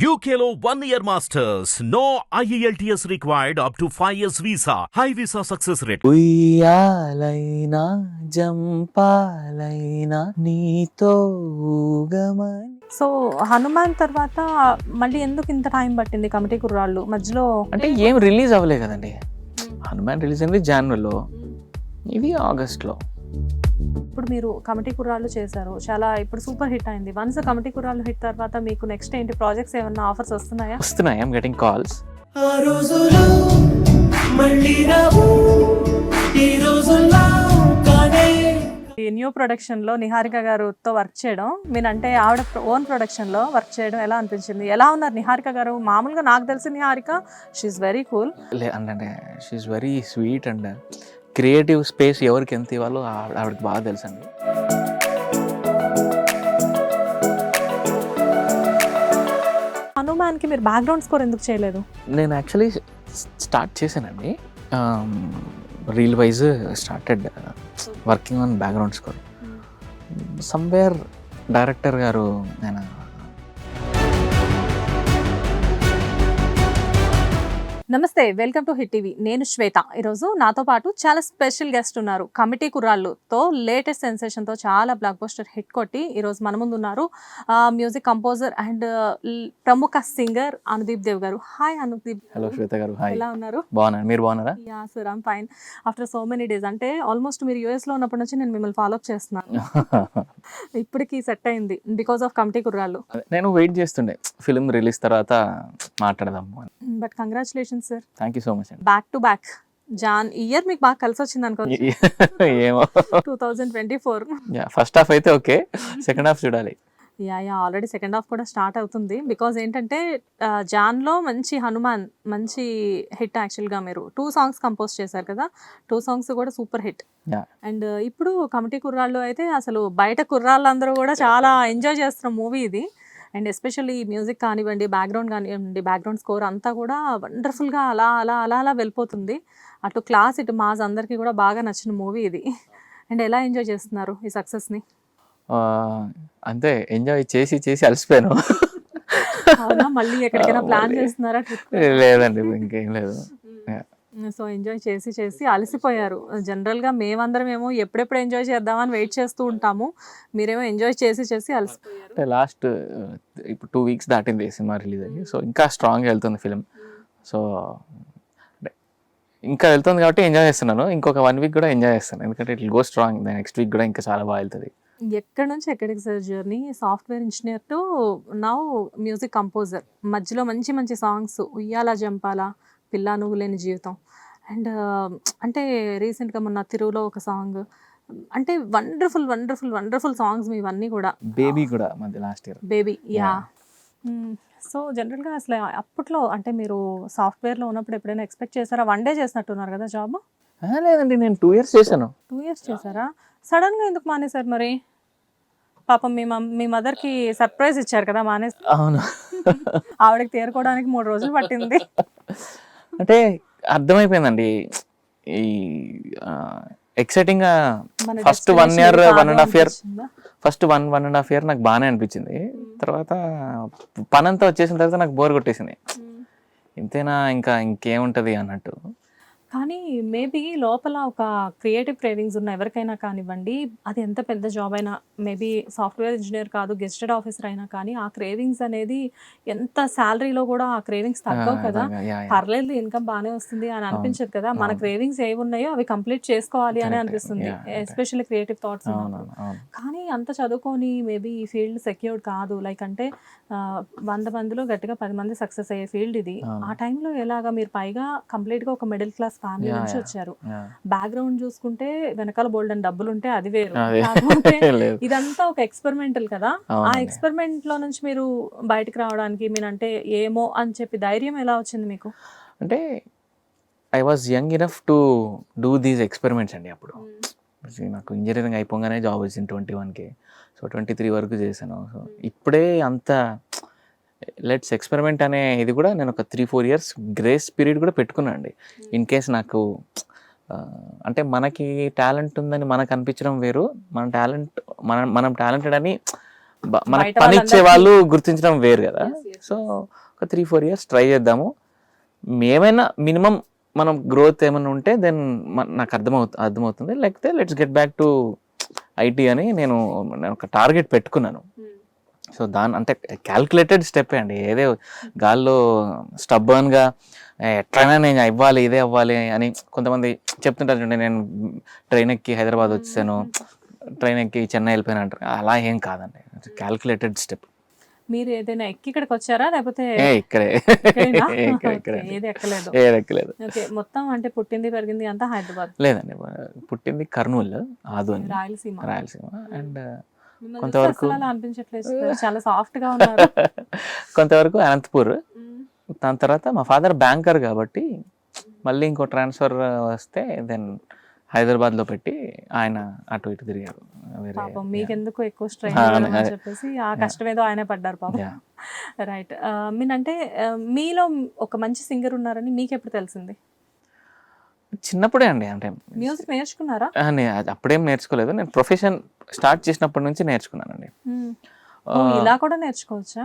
UKLO 1 year masters. No IELTS required up to 5 years visa. High visa success rate. ఉయ్యాలైనా జంపాలైనా నీతో ఊగమని. So Hanuman తర్వాత మళ్ళీ ఎందుకు ఇంత టైం పట్టింది కమిటీ కుర్రాళ్ళు మధ్యలో? అంటే ఏం రిలీజ్ అవ్వలే కదండి. హనుమాన్ రిలీజ్ అయింది జనవరిలో, ఇది ఆగస్ట్లో. ఇప్పుడు మీరు కమిటీ కుర్రాళ్ళు చేశారు, చాలా ఇప్పుడు సూపర్ హిట్ అయింది. వన్స్ కమిటీ కుర్రాళ్ళు హిట్ తర్వాత మీకు నెక్స్ట్ ఏంటి ప్రాజెక్ట్స్ ఏమన్నా ఆఫర్స్ వస్తున్నాయా? వస్తున్నాయి, ఐఎమ్ గెటింగ్ కాల్స్. ఈ న్యూ ప్రొడక్షన్ లో నిహారిక గారితో వర్క్ చేయడం, మీనంటే ఆవిడ ఓన్ ప్రొడక్షన్ లో వర్క్ చేయడం ఎలా అనిపించింది? ఎలా ఉన్నారు నిహారిక గారు? మామూలుగా నాకు తెలిసి నిహారిక షీఈ్ వెరీ కూల్, అంటే she's very sweet and creative space ఎవరికి ఎంత ఇవ్వాలో ఆవిడకి బాగా తెలుసండి. హనుమాన్కి మీరు బ్యాక్గ్రౌండ్ స్కోర్ ఎందుకు చేయలేదు? నేను యాక్చువల్లీ స్టార్ట్ చేశానండి, reel wise started working on background score. Somewhere director గారు నేను నమస్తే, వెల్కమ్ టు హిట్ టీవీ. నేను శ్వేత. ఈరోజు నాతో పాటు చాలా స్పెషల్ గెస్ట్ ఉన్నారు. కమిటీ కుర్రాళ్ళుతో లేటెస్ట్ సెన్సేషన్తో చాలా బ్లాక్ బస్టర్ హిట్ కొట్టి ఈరోజు మన ముందు ఉన్నారు మ్యూజిక్ కంపోజర్ అండ్ ప్రముఖ సింగర్ అనుదీప్ దేవ్ గారు. హాయ్ అనుదీప్. హలో శ్వేత గారు, హాయ్. ఎలా ఉన్నారు? బాగున్నాను, మీరు బాగున్నారా? Yeah sir, I'm fine. After so many days, అంటే ఆల్మోస్ట్ మీరు యూఎస్లో ఉన్నప్పటి నుంచి నేను మిమ్మల్ని ఫాలో అప్ చేస్తున్నాను. ఇప్పటికి సెట్ అయింది బికాస్ ఆఫ్ కమిటీ కుర్రాళ్ళు. నేను వెయిట్ చేస్తుండే ఫిల్మ్ రిలీజ్ తర్వాత మాట్లాడదాము అని. But congratulations sir, thank you so much అండి. బ్యాక్ టు బ్యాక్ జాన్ ఇయర్ మీకు బాగా కలిసి వచ్చింది అనుకో. ఏమో 2024 ఫస్ట్ హాఫ్ అయితే ఓకే, సెకండ్ హాఫ్ చూడాలి. యా ఆల్రెడీ సెకండ్ హాఫ్ కూడా స్టార్ట్ అవుతుంది. బికాజ్ ఏంటంటే జాన్లో మంచి హనుమాన్ మంచి హిట్. యాక్చువల్గా మీరు 2 సాంగ్స్ కంపోజ్ చేశారు కదా, 2 సాంగ్స్ కూడా సూపర్ హిట్. అండ్ ఇప్పుడు కమిటీ కుర్రాళ్ళు అయితే అసలు బయట కుర్రాళ్ళందరూ కూడా చాలా ఎంజాయ్ చేస్తున్న మూవీ ఇది. అండ్ ఎస్పెషల్లీ మ్యూజిక్ కానివ్వండి, బ్యాక్గ్రౌండ్ కానివ్వండి, బ్యాక్గ్రౌండ్ స్కోర్ అంతా కూడా వండర్ఫుల్గా అలా అలా అలా అలా వెళ్ళిపోతుంది. అటు క్లాస్ ఇటు మాస్ అందరికీ కూడా బాగా నచ్చిన మూవీ ఇది. అండ్ ఎలా ఎంజాయ్ చేస్తున్నారు ఈ సక్సెస్ని? అంతే, ఎంజాయ్ చేసి చేసి అలసిపోయాను. అవునా, మళ్ళీ ఎక్కడికైనా ప్లాన్ చేస్తున్నారా? లేదండి, ఇంకేం లేదు. సో ఎంజాయ్ చేసి చేసి అలసిపోయారు. జనరల్గా మేమందరం ఏమో ఎప్పుడెప్పుడు ఎంజాయ్ చేద్దామని వెయిట్ చేస్తూ ఉంటాము, మీరేమో ఎంజాయ్ చేసి చేసి అలసిపోయారు. అంటే లాస్ట్ ఇప్పుడు 2 వీక్స్ దాటింది సినిమా రిలీజ్ అయ్యి, సో ఇంకా స్ట్రాంగ్గా వెళ్తుంది ఫిలిం. సో ఇంకా వెళ్తుంది కాబట్టి ఎంజాయ్ చేస్తున్నాను. ఇంకొక 1 వీక్ కూడా ఎంజాయ్ చేస్తాను, ఎందుకంటే it will go strong. Next week కూడా ఇంకా చాలా బాగా వెళ్తుంది. ఎక్కడి నుంచి ఎక్కడికి sir journey? Software engineer to now music composer. మధ్యలో మంచి మంచి సాంగ్స్, ఉయ్యాల జంపాల, పిల్ల నువ్వు లేని జీవితం, అండ్ అంటే రీసెంట్గా మొన్న తిరువులో ఒక సాంగ్, అంటే వండర్ఫుల్ వండర్ఫుల్ వండర్ఫుల్ సాంగ్స్ మీ ఇవన్నీ కూడా. బేబీ కూడా మధ్య last year baby. Yeah. So జనరల్గా అసలు అప్పట్లో అంటే మీరు సాఫ్ట్వేర్లో ఉన్నప్పుడు ఎప్పుడైనా ఎక్స్పెక్ట్ చేశారా? 1 డే చేసినట్టున్నారు కదా జాబ్? లేదండి, నేను 2 years చేశాను. 2 years చేశారా? సడన్గా ఎందుకు మానేశారు మరి? పాపం మీ మదర్కి సర్ప్రైజ్ ఇచ్చారు కదా మానేసి. అవును, ఆవిడకి తేరుకోవడానికి 3 రోజులు పట్టింది. అంటే అర్థమైపోయిందండి, ఈ ఎక్సైటింగ్గా first 1 year 1.5 year first 1.5 year నాకు బాగానే అనిపించింది. తర్వాత పనంతా వచ్చేసిన తర్వాత నాకు బోర్ కొట్టేసింది. ఇంతేనా, ఇంకా ఇంకేముంటుంది అన్నట్టు. కానీ మేబీ లోపల ఒక క్రియేటివ్ క్రేవింగ్స్ ఉన్న ఎవరికైనా కానివ్వండి, అది ఎంత పెద్ద జాబ్ అయినా, మేబీ సాఫ్ట్వేర్ ఇంజనీర్ కాదు గెస్టెడ్ ఆఫీసర్ అయినా కానీ ఆ క్రేవింగ్స్ అనేది ఎంత శాలరీలో కూడా ఆ క్రేవింగ్స్ తగ్గవు కదా. పర్లేదు ఇన్కమ్ బాగానే వస్తుంది అని అనిపించదు కదా. మన క్రేవింగ్స్ ఏవి ఉన్నాయో అవి కంప్లీట్ చేసుకోవాలి అని అనిపిస్తుంది, ఎస్పెషల్లీ క్రియేటివ్ థాట్స్. కానీ అంత చదువుకొని మేబీ ఈ ఫీల్డ్ సెక్యూర్డ్ కాదు. లైక్ అంటే 100 మందిలో గట్టిగా 10 మంది సక్సెస్ అయ్యే ఫీల్డ్ ఇది. ఆ టైంలో ఎలాగా మీరు పైగా కంప్లీట్గా ఒక మిడిల్ క్లాస్ ఫ్యామిలీ నుంచి వచ్చారు. బ్యాక్గ్రౌండ్ చూసుకుంటే వెనకాల బోల్డ్ అని డబ్బులు ఉంటే అది వేరు. ఇదంతా ఒక ఎక్స్పెరిమెంటల్ కదా. ఆ ఎక్స్పెరిమెంట్ లో నుంచి మీరు బయటకు రావడానికి మీనంటే ఏమో అని చెప్పి ధైర్యం ఎలా వచ్చింది మీకు? అంటే I was young enough to do these experiments అండి. అప్పుడు నాకు ఇంజనీరింగ్ అయిపోగానే జాబ్ వచ్చింది 21కి. సో 23 వరకు చేశాను. సో ఇప్పుడే అంత లెట్స్ ఎక్స్పెరిమెంట్ అనే ఇది కూడా నేను ఒక 3-4 years గ్రేస్ పీరియడ్ కూడా పెట్టుకున్నాను అండి. ఇన్ కేస్ నాకు అంటే మనకి టాలెంట్ ఉందని మనకు అనిపించడం వేరు, మనం టాలెంటెడ్ అని మన బయట పని ఇచ్చే వాళ్ళందరికీ- వాళ్ళు గుర్తించడం వేరు కదా. Yes, yes, సో ఒక 3-4 years ట్రై చేద్దాము, ఏమైనా మినిమం మనం గ్రోత్ ఏమైనా ఉంటే దెన్ నాకు అర్థమవుతుంది, లేకపోతే let's get back to IT అని నేను ఒక టార్గెట్ పెట్టుకున్నాను. సో అంటే క్యాల్కులేటెడ్ స్టెప్ అండి, ఏదే గాల్లో స్టబ్బర్న్గా ఎట్లయినా నేను ఇవ్వాలి, ఇదే అవ్వాలి అని కొంతమంది చెప్తుంటారు చూడండి. నేను ట్రైన్ ఎక్కి హైదరాబాద్ వచ్చాను, ట్రైన్ ఎక్కి చెన్నై వెళ్ళిపోయాను అంటారు. అలా ఏం కాదండి, క్యాల్కులేటెడ్ స్టెప్. మీరు ఏదైనా ఎక్కి ఇక్కడికి వచ్చారా లేకపోతే ఇక్కడే ఇక్కడేనా? ఇక్కడే Okay, ఏది ఎక్కలేదు. ఎక్కలేదు. ఓకే, మొత్తం అంటే పుట్టింది పెరిగింది అంతా హైదరాబాద్, లేదండి, పుట్టింది కర్నూలు, ఆదోని, రాయలసీమ. రాయలసీమ. అండ్ మిమ్మల్ని కొంతవరకు- చూస్తే అసలు అలా అనిపించట్లేదు సార్, చాలా సాఫ్ట్ గా ఉన్నారు. కొంతవరకు అనంతపూర్. దాని తర్వాత మా ఫాదర్ బ్యాంకర్ కాబట్టి మళ్ళీ ఇంకో ట్రాన్స్ఫర్ వస్తే దెన్ హైదరాబాద్లో పెట్టి ఆయన అటు ఇటు తిరిగారు. వేరే పాపం మీకెందుకు ఎక్కువ స్ట్రెయిన్ అదే. అని చెప్పేసి ఆ కష్టం ఏదో ఆయనే పడ్డారు పాపం. Yeah. రైట్. మీనంటే మీలో ఒక మంచి సింగర్ ఉన్నారని మీకు ఎప్పుడు తెలిసింది? చిన్నప్పుడే అండి, అంటే మ్యూజిక్ నేర్చుకున్నారా? నేను అప్పుడేం నేర్చుకోలేదు, నేను ప్రొఫెషన్ స్టార్ట్ చేసినప్పటి నుంచి నేర్చుకున్నానండి. ఇలా కూడా నేర్చుకోవచ్చా?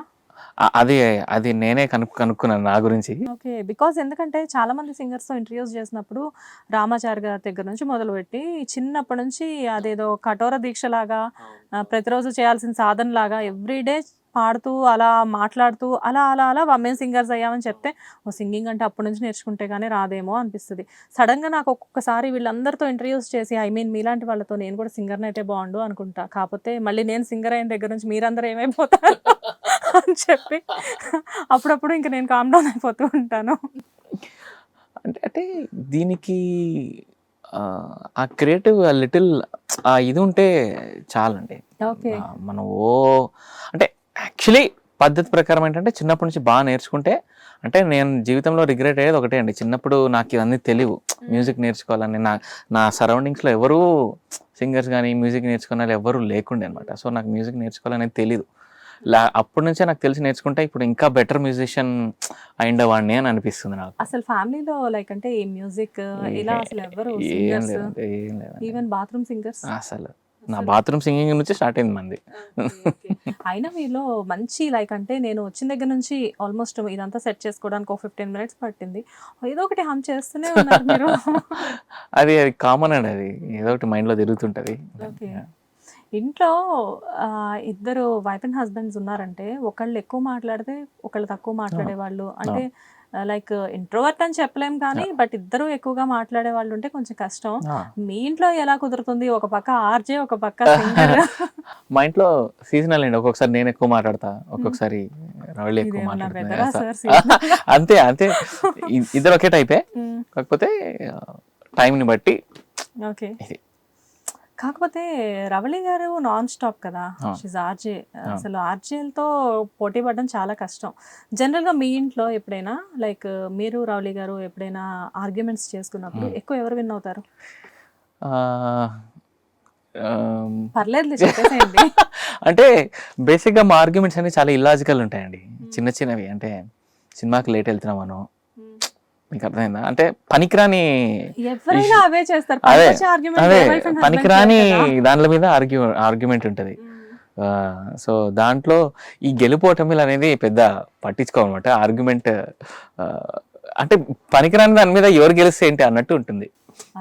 అది నేనే కనుక్కున్నాను నా గురించి. ఓకే, బికాజ్ ఎందుకంటే చాలా మంది సింగర్స్ తో ఇంటర్వ్యూస్ చేసినప్పుడు రామాచారి గారి దగ్గర నుంచి మొదలుపెట్టి చిన్నప్పటి నుంచి అదేదో కఠోర దీక్ష లాగా ప్రతిరోజు చేయాల్సిన సాధన లాగా ఎవ్రీడే పాడుతూ అలా మాట్లాడుతూ అలా అలా అలా మేము సింగర్స్ అయ్యామని చెప్తే, ఓ సింగింగ్ అంటే అప్పటి నుంచి నేర్చుకుంటే కానీ రాదేమో అనిపిస్తుంది. సడన్గా నాకు ఒక్కొక్కసారి వీళ్ళందరితో ఇంటర్వ్యూస్ చేసి మీలాంటి వాళ్ళతో నేను కూడా సింగర్ని అయితే బాగుండు అనుకుంటా, కాకపోతే మళ్ళీ నేను సింగర్ అయిన దగ్గర నుంచి మీరందరూ ఏమైపోతారు అని చెప్పి అప్పుడప్పుడు ఇంకా నేను కామ్ డౌన్ అయిపోతూ ఉంటాను. అంటే దీనికి ఆ క్రియేటివ్ లిటిల్ ఇది ఉంటే చాలండి. ఓకే, మనం అంటే యాక్చువల్లీ పద్ధతి ప్రకారం ఏంటంటే చిన్నప్పటి నుంచి బాగా నేర్చుకుంటే, అంటే నేను జీవితంలో రిగ్రెట్ అయ్యేది ఒకటే అండి, చిన్నప్పుడు నాకు ఇవన్నీ తెలియవు, మ్యూజిక్ నేర్చుకోవాలని. నా సరౌండింగ్స్లో ఎవరూ సింగర్స్ కానీ మ్యూజిక్ నేర్చుకునే వాళ్ళు ఎవరూ లేకుండే అనమాట. సో నాకు మ్యూజిక్ నేర్చుకోవాలనేది తెలీదు. అప్పటి నుంచే నాకు తెలిసి నేర్చుకుంటే ఇప్పుడు ఇంకా బెటర్ మ్యూజిషియన్ అయిండేవాడిని అని అనిపిస్తుంది నాకు. అసలు ఫ్యామిలీలో లైక్ అంటే ఈ మ్యూజిక్ ఇలా అసలు ఎవరు ఏం సింగర్స్, లేదండి, ఏం లేదండి. Even bathroom singers? అసలు నా బాత్రూమ్ సింగింగ్ నుంచి స్టార్ట్ అయింది మంది. అయినా మీలో మంచి లైక్ అంటే నేను వచ్చిన దగ్గర నుంచి ఆల్మోస్ట్ ఇదంతా సెట్ చేసుకోవడానికి ఒక 15 minutes పట్టింది. ఏదో ఒకటి హమ్ చేస్తూనే ఉన్నారు మీరు. అది కామన్ అండి, అది ఏదో ఒకటి మైండ్లో తిరుగుతుంటది. ఓకే, ఇంట్లో ఇద్దరు వైఫ్ అండ్ హస్బెండ్స్ ఉన్నారంటే ఒకళ్ళు ఎక్కువ మాట్లాడితే ఒకళ్ళు తక్కువ మాట్లాడే వాళ్ళు, అంటే లైక్ ఇంట్రోవర్ట్ అని చెప్పలేం కానీ బట్ ఇద్దరు ఎక్కువగా మాట్లాడే వాళ్ళు ఉంటే కొంచెం కష్టం. మీ ఇంట్లో ఎలా కుదురుతుంది? ఒక పక్క ఆర్జే, ఒక పక్క సింగర్. మా ఇంట్లో సీజనల్ అండి, ఒక్కొక్కసారి నేను ఎక్కువ మాట్లాడతా, ఒక్కొక్కసారి రవళి ఎక్కువ మాట్లాడుతా. అంతే అంతే, ఇద్దరు ఒకే టైపే, కాకపోతే టైంని బట్టి. ఓకే, కాకపోతే రవళి గారు నాన్ స్టాప్ కదా, షీజ్ ఆర్జే. అసలు ఆర్జేలతో పోటీ పడడం చాలా కష్టం. జనరల్గా మీ ఇంట్లో ఎప్పుడైనా లైక్ మీరు రవళి గారు ఎప్పుడైనా ఆర్గ్యుమెంట్స్ చేసుకున్నప్పుడు ఎక్కువ ఎవరు విన్ అవుతారు? పర్లేదు చెప్పేసేయండి. అంటే బేసిక్గా మా ఆర్గ్యుమెంట్స్ అన్ని చాలా ఇల్లాజికల్ ఉంటాయండి, చిన్న చిన్నవి. అంటే సినిమాకి లేట్ వెళ్తున్నామను, మీకు అర్థమైందా, అంటే పనికిరాని ఎవరైనా అవే చేస్తారు. అదే పనికిరాని దాంట్లో మీద ఆర్గ్యుమెంట్ ఉంటుంది. సో దాంట్లో ఈ గెలుపోటమిలు అనేది పెద్ద పట్టించుకోవాలన్నమాట. ఆర్గ్యుమెంట్ అంటే పనికిరాని దాని మీద ఎవరు గెలిస్తే ఏంటి అన్నట్టు ఉంటుంది.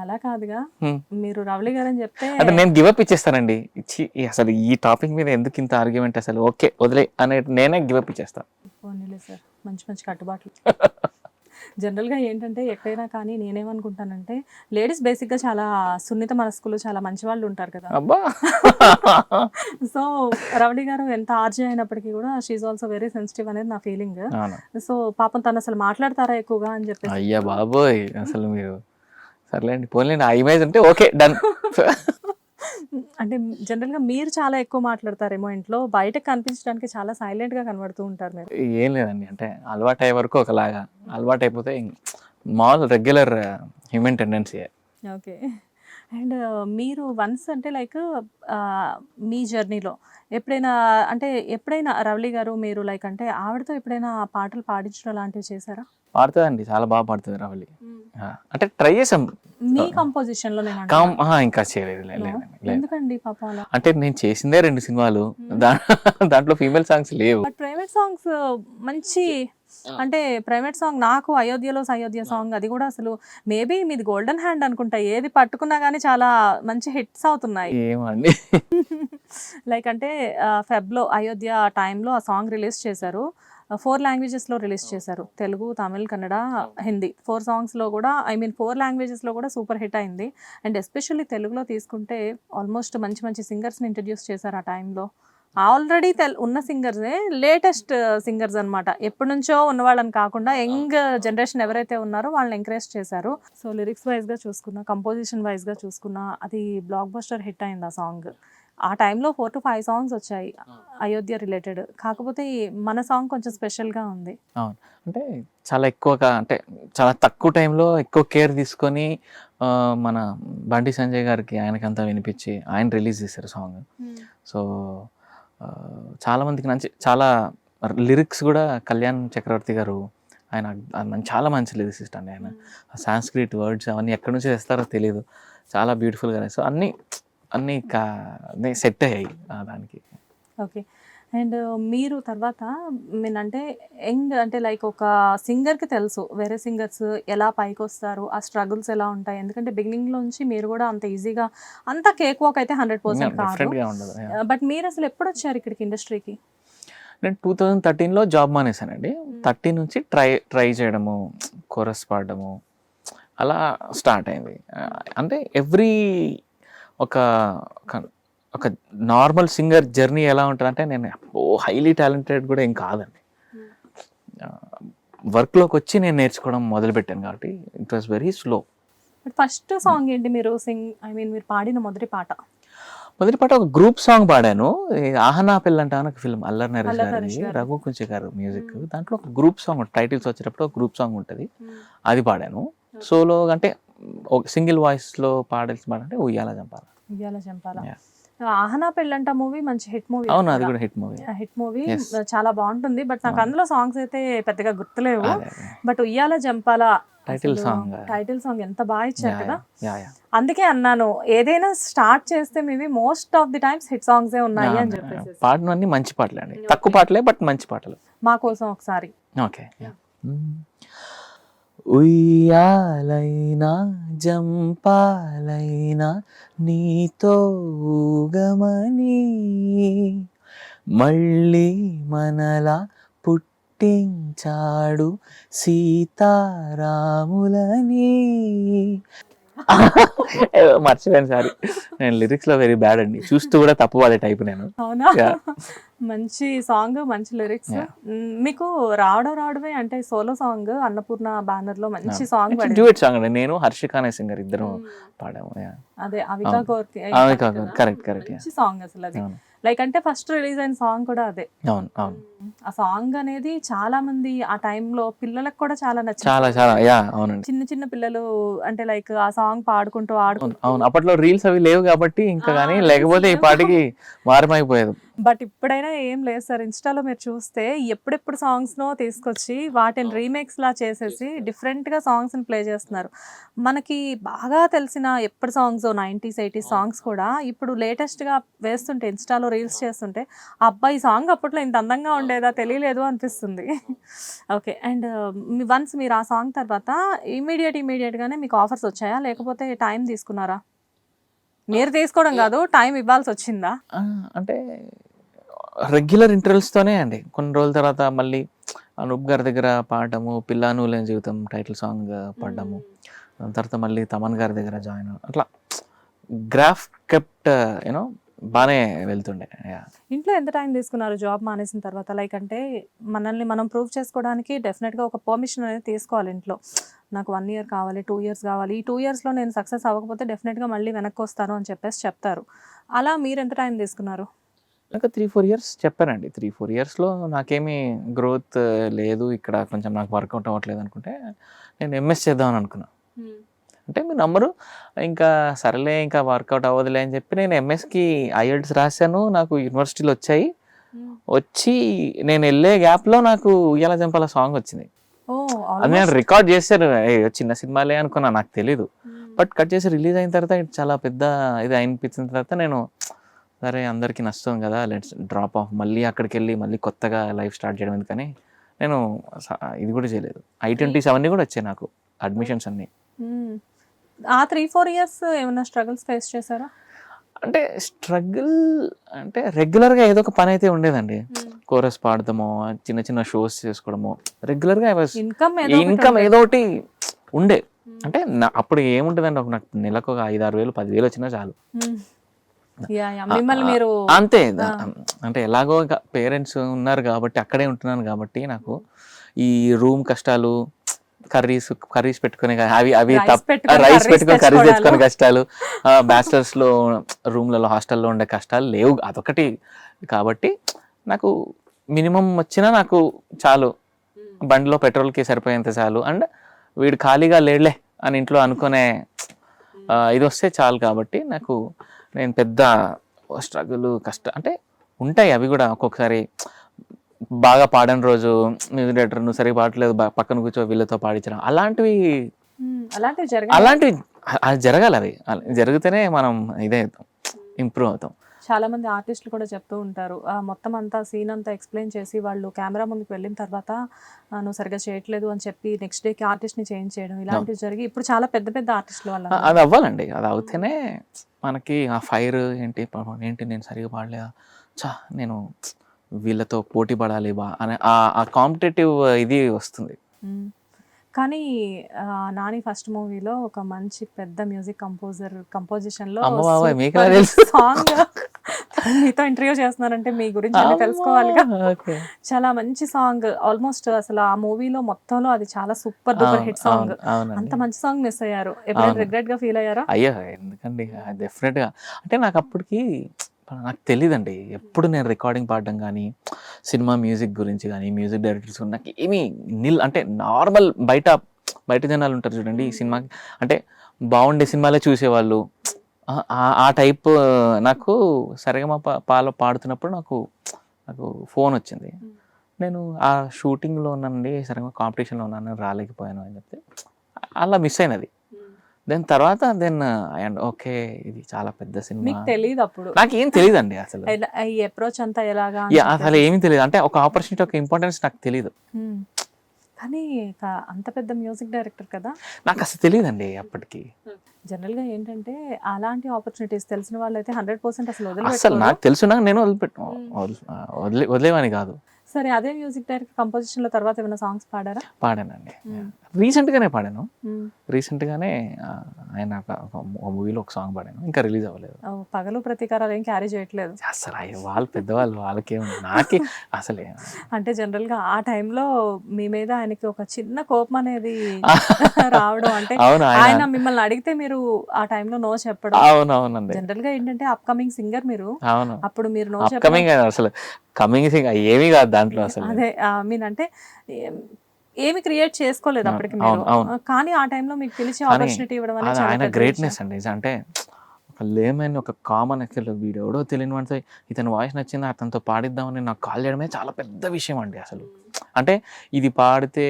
అలా కాదుగా, మీరు రవళి గారు అని చెప్తే అంటే నేను గివప్ ఇచ్చేస్తానండి. అసలు ఈ టాపిక్ మీద ఎందుకు ఇంత ఆర్గ్యుమెంట్, అసలు ఓకే వదిలే అనే నేనే గివప్ ఇచ్చేస్తాను. పోనీలే సార్, మంచి మంచి కట్టుబాట్లు. జనరల్గా ఏంటంటే ఎక్కడైనా కానీ నేనేమనుకుంటానంటే లేడీస్ బేసిక్గా చాలా సున్నిత మనస్కులు, చాలా మంచి వాళ్ళు ఉంటారు కదా. అబ్బా, సో రవళి గారు ఎంత ఆర్జే అయినప్పటికీ కూడా షీఈ్ ఆల్సో వెరీ సెన్సిటివ్ అనేది నా ఫీలింగ్. సో పాపం తను అసలు మాట్లాడతారా ఎక్కువగా అని చెప్పేసి. అయ్యా బాబోయ్, అసలు మీరు సర్లేండి పోలేండి, ఆ ఇమేజ్ ఉంటే ఓకే డన్. అంటే జనరల్గా మీరు చాలా ఎక్కువ మాట్లాడతారేమో ఇంట్లో, బయటకు కనిపించడానికి చాలా సైలెంట్ గా కనబడుతూ ఉంటారు మీరు. ఏం లేదండి, అంటే అలవాటు అయ్యే వరకు ఒకలాగా, అలవాటు అయిపోతే మామూలు regular human tendency. Okay, and మీరు వన్స్ అంటే లైక్ మీ జర్నీలో ఎప్పుడైనా రవళి గారు మీరు లైక్ అంటే ఆవిడతో ఎప్పుడైనా పాటలు పాడించడం లాంటివి చేశారా? పాడుతుందండి, చాలా బాగా పాడుతుంది రవళి. అంటే ట్రై చేసాం మీ కంపోజిషన్ లో నేను ఇంకా చేయలేదు, లేదు. ఎందుకండి పాప అలా? అంటే నేను చేసిందే 2 సినిమాలు, దాంట్లో ఫీమేల్ సాంగ్స్ లేవు. బట్ ప్రైవేట్ సాంగ్స్ మంచి, అంటే ప్రైవేట్ సాంగ్ నాకు అయోధ్యలో అయోధ్య సాంగ్, అది కూడా అసలు మేబీ మీది గోల్డెన్ హ్యాండ్ అనుకుంటా, ఏది పట్టుకున్నా కానీ చాలా మంచి హిట్స్ అవుతున్నాయి. ఏమండి లైక్ అంటే ఫెబ్లో అయోధ్య టైంలో ఆ సాంగ్ రిలీజ్ చేశారు. 4 లాంగ్వేజెస్లో రిలీజ్ చేశారు, తెలుగు, తమిళ్, కన్నడ, హిందీ, 4 సాంగ్స్లో కూడా, 4 లాంగ్వేజెస్లో కూడా సూపర్ హిట్ అయింది. అండ్ ఎస్పెషల్లీ తెలుగులో తీసుకుంటే ఆల్మోస్ట్ మంచి మంచి సింగర్స్ని ఇంట్రడ్యూస్ చేశారు ఆ టైంలో. ఆల్రెడీ ఉన్న సింగర్సే లేటెస్ట్ సింగర్స్ అనమాట, ఎప్పటి నుంచో ఉన్న వాళ్ళని కాకుండా యంగ్ జనరేషన్ ఎవరైతే ఉన్నారో వాళ్ళని ఎంకరేజ్ చేశారు. సో లిరిక్స్ వైజ్గా చూసుకున్నా, కంపోజిషన్ వైజ్గా చూసుకున్నా, అది బ్లాక్ బస్టర్ హిట్ అయింది ఆ సాంగ్. ఆ టైంలో 4 to 5 సాంగ్స్ వచ్చాయి అయోధ్య రిలేటెడ్, కాకపోతే మన సాంగ్ కొంచెం స్పెషల్గా ఉంది. అవును, అంటే చాలా ఎక్కువగా, అంటే చాలా తక్కువ టైంలో ఎక్కువ కేర్ తీసుకొని మన బండి సంజయ్ గారికి ఆయనకంతా వినిపించి ఆయన రిలీజ్ చేశారు సాంగ్. సో చాలా మందికి చాలా లిరిక్స్ కూడా కళ్యాణ్ చక్రవర్తి గారు, ఆయన చాలా మంచి లిరిసిస్ట్ అండి. ఆయన సాంస్క్రిట్ వర్డ్స్ అవన్నీ ఎక్కడి నుంచి తెస్తారో తెలియదు, చాలా బ్యూటిఫుల్గా. సో అన్నీ సెట్ అయ్యాయి దానికి. ఓకే. అండ్ మీరు తర్వాత అంటే అంటే లైక్ ఒక సింగర్కి తెలుసు వేరే సింగర్స్ ఎలా పైకి వస్తారు, ఆ స్ట్రగుల్స్ ఎలా ఉంటాయి, ఎందుకంటే బిగినింగ్ నుంచి మీరు కూడా అంత ఈజీగా అంత కేక్ వాక్ అయితే 100% కాదు. బట్ మీరు అసలు ఎప్పుడు వచ్చారు ఇక్కడికి ఇండస్ట్రీకి? నేను 2013లో జాబ్ మానేశానండి. 13 నుంచి ట్రై చేయడము, కోరస్ పాడడము అలా స్టార్ట్ అయింది. అంటే ఒక నార్మల్ సింగర్ జర్నీ ఎలా ఉంటుందంటే, నేను హైలీ టాలెంటెడ్ కూడా ఏం కాదండి. వర్క్లోకి వచ్చి నేను నేర్చుకోవడం మొదలుపెట్టాను కాబట్టి it was very slow. First song ఏంటి మీరు మీరు పాడిన మొదటి పాట? ఒక గ్రూప్ సాంగ్ పాడాను, ఆహనా పెళ్ళంట అని ఒక ఫిల్మ్, అల్లరి నరేష్ గారి, రఘు కుంచి గారు మ్యూజిక్. దాంట్లో ఒక గ్రూప్ సాంగ్, టైటిల్స్ వచ్చేటప్పుడు ఒక గ్రూప్ సాంగ్ ఉంటుంది, అది పాడాను. సోలో అంటే ఒక సింగిల్ వాయిస్లో పాడాల్సిన పాట అంటే ఉయ్యాల జంపాల. ఆహనా పెళ్ళంట మూవీ మంచి హిట్ మూవీ. అవును, అది కూడా హిట్ మూవీ, చాలా బాగుంటుంది. బట్ నాకు అందులో సాంగ్స్ అయితే పెద్దగా గుర్తులేవు. బట్ ఉయ్యాల జంపాల టైటిల్ సాంగ్ ఎంత బాగా ఇచ్చారు కదా. అందుకే అన్నాను, ఏదైనా స్టార్ట్ చేస్తే maybe most of the times hit songs ఏ ఉన్నాయి అని చెప్పేసి. పాడినవన్నీ మంచి పాటలే అండి, తక్కువ పాటలే బట్ మంచి పాటలు. మా కోసం ఒకసారి. ఓకే. ఉయ్యాలైనా జంపాలైనా నీతో ఊగమని, మళ్ళీ మనలా పుట్టించాడు సీతారాములని. మర్చిపోయాను, సారీ, నేను లిరిక్స్ లో వెరీ బ్యాడ్ అండి, చూస్తూ కూడా తప్పు వాడే టైప్ నేను. అవునా? మంచి సాంగ్, మంచి లిరిక్స్. మీకు రావడమే అంటే సోలో సాంగ్ అన్నపూర్ణ బ్యానర్ లో మంచి సాంగ్, డ్యూయట్ సాంగ్ అండి. నేను హర్షిక అనే సింగర్ ఇద్దరు పాడాము. అదే అవికా గోర్, కరెక్ట్ మంచి సాంగ్ అసలు అది. లైక్ అంటే ఫస్ట్ రిలీజ్ అయిన సాంగ్ కూడా అదే. అవును. ఆ సాంగ్ అనేది చాలా మంది ఆ టైంలో పిల్లలకు కూడా చాలా నచ్చింది. చాలా అవునండి. చిన్న పిల్లలు అంటే లైక్ ఆ సాంగ్ పాడుకుంటూ అవును, అప్పట్లో రీల్స్ అవి లేవు కాబట్టి ఇంకా, కానీ లేకపోతే ఈ పాటికి మారమైపోయేది. బట్ ఇప్పుడైనా ఏం లేదు సార్, ఇన్స్టాలో మీరు చూస్తే ఎప్పుడెప్పుడు సాంగ్స్ నో తీసుకొచ్చి వాటిని రీమేక్స్ లా చేసేసి డిఫరెంట్ గా సాంగ్స్ ని ప్లే చేస్తున్నారు. మనకి బాగా తెలిసిన ఎప్పుడు సాంగ్స్ 90s 80s సాంగ్స్ కూడా ఇప్పుడు లేటెస్ట్ గా వేస్తుంటే, ఇన్స్టాలో రీల్స్ చేస్తుంటే, అబ్బాయి సాంగ్ అప్పట్లో ఇంత అందంగా ఉండేదా తెలియలేదు అనిపిస్తుంది. ఓకే. అండ్ వన్స్ మీరు ఆ సాంగ్ తర్వాత ఇమీడియట్ గానే మీకు ఆఫర్స్ వచ్చాయా, లేకపోతే టైం తీసుకున్నారా? మీరు తీసుకోవడం కాదు, టైం ఇవ్వాల్సి వచ్చిందా? అంటే రెగ్యులర్ ఇంటర్వెల్స్తోనే అండి. కొన్ని రోజుల తర్వాత మళ్ళీ అనూప్ గారి దగ్గర పాడటము, పిల్లా నువ్వు లేని జీవితం టైటిల్ సాంగ్ పాడటము, దాని తర్వాత మళ్ళీ తమన్ గారి దగ్గర జాయిన్, అట్లా గ్రాఫ్ కెప్ట్ యూనో బాగానే వెళ్తుండే. ఇంట్లో ఎంత టైం తీసుకున్నారు జాబ్ మానేసిన తర్వాత? లైక్ అంటే మనల్ని మనం ప్రూవ్ చేసుకోవడానికి డెఫినెట్గా ఒక పర్మిషన్ అనేది తీసుకోవాలి ఇంట్లో. నాకు 1 year కావాలి, 2 years కావాలి, ఈ 2 yearsలో నేను సక్సెస్ అవ్వకపోతే డెఫినెట్గా మళ్ళీ వెనక్కి వస్తాను అని చెప్పేసి చెప్తారు. అలా మీరు ఎంత టైం తీసుకున్నారు? నాకు 3-4 years చెప్పానండి. 3-4 yearsలో నాకేమీ గ్రోత్ లేదు, ఇక్కడ కొంచెం నాకు వర్కౌట్ అవ్వట్లేదు అనుకుంటే నేను ఎంఎస్ చేద్దామని అనుకున్నా. అంటే మీ నంబరు ఇంకా సరేలే, ఇంకా వర్కౌట్ అవ్వదులే అని చెప్పి నేను ఎంఎస్కి IELTS రాశాను. నాకు యూనివర్సిటీలో వచ్చి నేను వెళ్ళే గ్యాప్లో నాకు ఉయ్యాల జంపాల సాంగ్ వచ్చింది. అది నేను రికార్డ్ చేశాను, చిన్న సినిమాలే అనుకున్నా, నాకు తెలీదు. బట్ కట్ చేసి రిలీజ్ అయిన తర్వాత ఇది చాలా పెద్ద ఇది అనిపించిన తర్వాత నేను సరే అందరికీ నష్టం కదా, లెట్స్ డ్రాప్ ఆఫ్, మళ్ళీ అక్కడికి వెళ్ళి మళ్ళీ కొత్తగా లైఫ్ స్టార్ట్ చేయడం ఎందుకని నేను ఇది కూడా చేయలేదు. I-20s అవన్నీ కూడా వచ్చాయి నాకు, అడ్మిషన్స్ అన్నీ. ఆ 3-4 ఇయర్స్ ఏమైనా స్ట్రగుల్స్ ఫేస్ చేశారా? అంటే స్ట్రగుల్ అంటే రెగ్యులర్గా ఏదో ఒక పని అయితే ఉండేదండి. కోరస్ పాడతామో, చిన్న చిన్న షోస్ చేసుకోవడమో, రెగ్యులర్గా ఇన్కమ్ ఏదో ఒకటి ఉండే. అంటే అప్పుడు ఏముంటుందండి, నాకు నెలకు ఒక 5-6 వేలు 10,000 వచ్చినా చాలు మిమ్మల్ని మీరు అంతే. అంటే ఎలాగో పేరెంట్స్ ఉన్నారు కాబట్టి అక్కడే ఉంటున్నాను కాబట్టి నాకు ఈ రూమ్ కష్టాలు, కర్రీస్ పెట్టుకునే అవి రైస్ పెట్టుకొని కర్రీస్ తెచ్చుకునే కష్టాలు, బ్యాచిలర్స్ లో రూమ్లలో హాస్టల్లో ఉండే కష్టాలు లేవు, అదొకటి. కాబట్టి నాకు మినిమం వచ్చినా నాకు చాలు, బండిలో పెట్రోల్కి సరిపోయేంత చాలు. అండ్ వీడు ఖాళీగా లేడులే అని ఇంట్లో అనుకునే ఇది వస్తే చాలు. కాబట్టి నాకు నేను పెద్ద స్ట్రగుల్ కష్టం అంటే ఉంటాయి అవి కూడా. ఒక్కొక్కసారి బాగా పాడని రోజు మ్యూజిక్ డైరెక్టర్ నువ్వు సరిగా పాడలేదు, పక్కన కూర్చో వీళ్ళతో పాడించడం, అలాంటివి అది జరగాలి. అవి జరిగితేనే మనం ఇదే అవుతాం, ఇంప్రూవ్ అవుతాం. చాలా మంది ఆర్టిస్టులు కూడా చెప్తూ ఉంటారు, మొత్తం అంతా సీన్ అంతా ఎక్స్ప్లెయిన్ చేసి వాళ్ళు కెమెరా ముందుకు వెళ్ళిన తర్వాత నువ్వు సరిగా చేయట్లేదు అని చెప్పి నెక్స్ట్ డేకి ఆర్టిస్ట్ని చేంజ్ చేయడం, ఇలాంటివి జరిగి ఇప్పుడు చాలా పెద్ద పెద్ద ఆర్టిస్టుల వల్ల అది అవ్వాలండి. అది అవుతేనే మనకి ఆ ఫైర్ ఏంటి నేను సరిగా పాడలేదా, నేను వీళ్ళతో పోటీ పడాలి అనే ఆ కాంపిటేటివ్ ఇది వస్తుంది. కానీ నాని ఫస్ట్ మూవీలో ఒక మంచి పెద్ద మ్యూజిక్ కంపోజిషన్ లో సాంగ్, మీతో ఇంటర్వ్యూ చేస్తున్నానంటే మీ గురించి తెలుసుకోవాలిగా. చాలా మంచి సాంగ్, ఆల్మోస్ట్ అసలు ఆ మూవీలో మొత్తంలో అది చాలా సూపర్ డూపర్ హిట్ సాంగ్. అంత మంచి సాంగ్ మిస్ అయ్యారు, ఎప్పుడైనా రిగ్రెట్ గా ఫీల్ అయ్యారా? అయ్యో ఎందుకండి, డెఫినెట్ గా. అంటే నాకు అప్పటికి నాకు తెలియదండి, ఎప్పుడు నేను రికార్డింగ్ పాడడం కానీ, సినిమా మ్యూజిక్ గురించి కానీ, మ్యూజిక్ డైరెక్టర్స్ నాకు ఏమీ అంటే నార్మల్ బయట జనాలు ఉంటారు చూడండి, ఈ సినిమాకి అంటే బాగుండే సినిమాలే చూసేవాళ్ళు, ఆ టైప్. నాకు సరిగమ పాడుతున్నప్పుడు నాకు ఫోన్ వచ్చింది, నేను ఆ షూటింగ్లో ఉన్నానండి, సరిగమ కాంపిటీషన్లో ఉన్నాను, రాలేకపోయాను అని చెప్తే అలా మిస్ అయినది. తర్వాత ఓకే ఇది చాలా పెద్ద సినిమా. తెలియదు అప్పుడు, నాకేం తెలియదండి అసలు, ఈ అప్రోచ్ అంతా ఎలాగా అసలు ఏమీ తెలియదు. అంటే ఒక ఆపర్చునిటీ, ఒక ఇంపార్టెన్స్ నాకు తెలియదు. కానీ అంత పెద్ద మ్యూజిక్ డైరెక్టర్ కదా, నాకు అసలు తెలియదండి అప్పటికి. జనరల్గా ఏంటంటే అలాంటి ఆపర్చునిటీస్ తెలిసిన వాళ్ళైతే 100% అసలు అసలు నాకు తెలుసున్నా నేను వదిలేవాని కాదు. సరే, అదే మ్యూజిక్ డైరెక్టర్ కంపోజిషన్ లో తర్వాత ఏమైనా సాంగ్స్ పాడారా? పాడానండి, రీసెంట్ గానే పాడాను. రీసెంట్ గానే ఆయన మూవీలో ఒక సాంగ్ పాడాను, ఇంకా రిలీజ్ అవ్వలేదు. పగలు ప్రతీకారాలు ఏం క్యారీ చేయట్లేదు అసలు, వాళ్ళు పెద్దవాళ్ళు, వాళ్ళకేముంది, నాకే అసలే. అంటే జనరల్ గా ఆ టైంలో మీ మీద ఆయనకి ఒక చిన్న కోపం అనేది రావడం, అంటే ఆయన మిమ్మల్ని అడిగితే మీరు ఆ టైంలో నో చెప్పడం. అవునవునండి. జనరల్ గా ఏంటంటే అప్కమింగ్ సింగర్ మీరు, అవును, అప్పుడు మీరు నో చెప్పడం అసలు కమింగ్ సింగ్ ఏమీ కాదు దాంట్లో అసలు. అదే మీన్ అంటే ఏమి క్రియేట్ చేసుకోలేదు అప్పటికి మీరు, కానీ ఆ టైంలో మీకు పిలిచి ఆపర్చునిటీ ఇవ్వడం అనేది ఆయన గ్రేట్నెస్ అండి. అంటే ఒక లేమన్, ఒక కామన్ అసలు వీడెవడో తెలియని వాడితో ఇతని వాయిస్ నచ్చింది, అతనితో పాడిద్దామని నాకు కాల్ చేయడమే చాలా పెద్ద విషయం అండి అసలు. అంటే ఇది పాడితే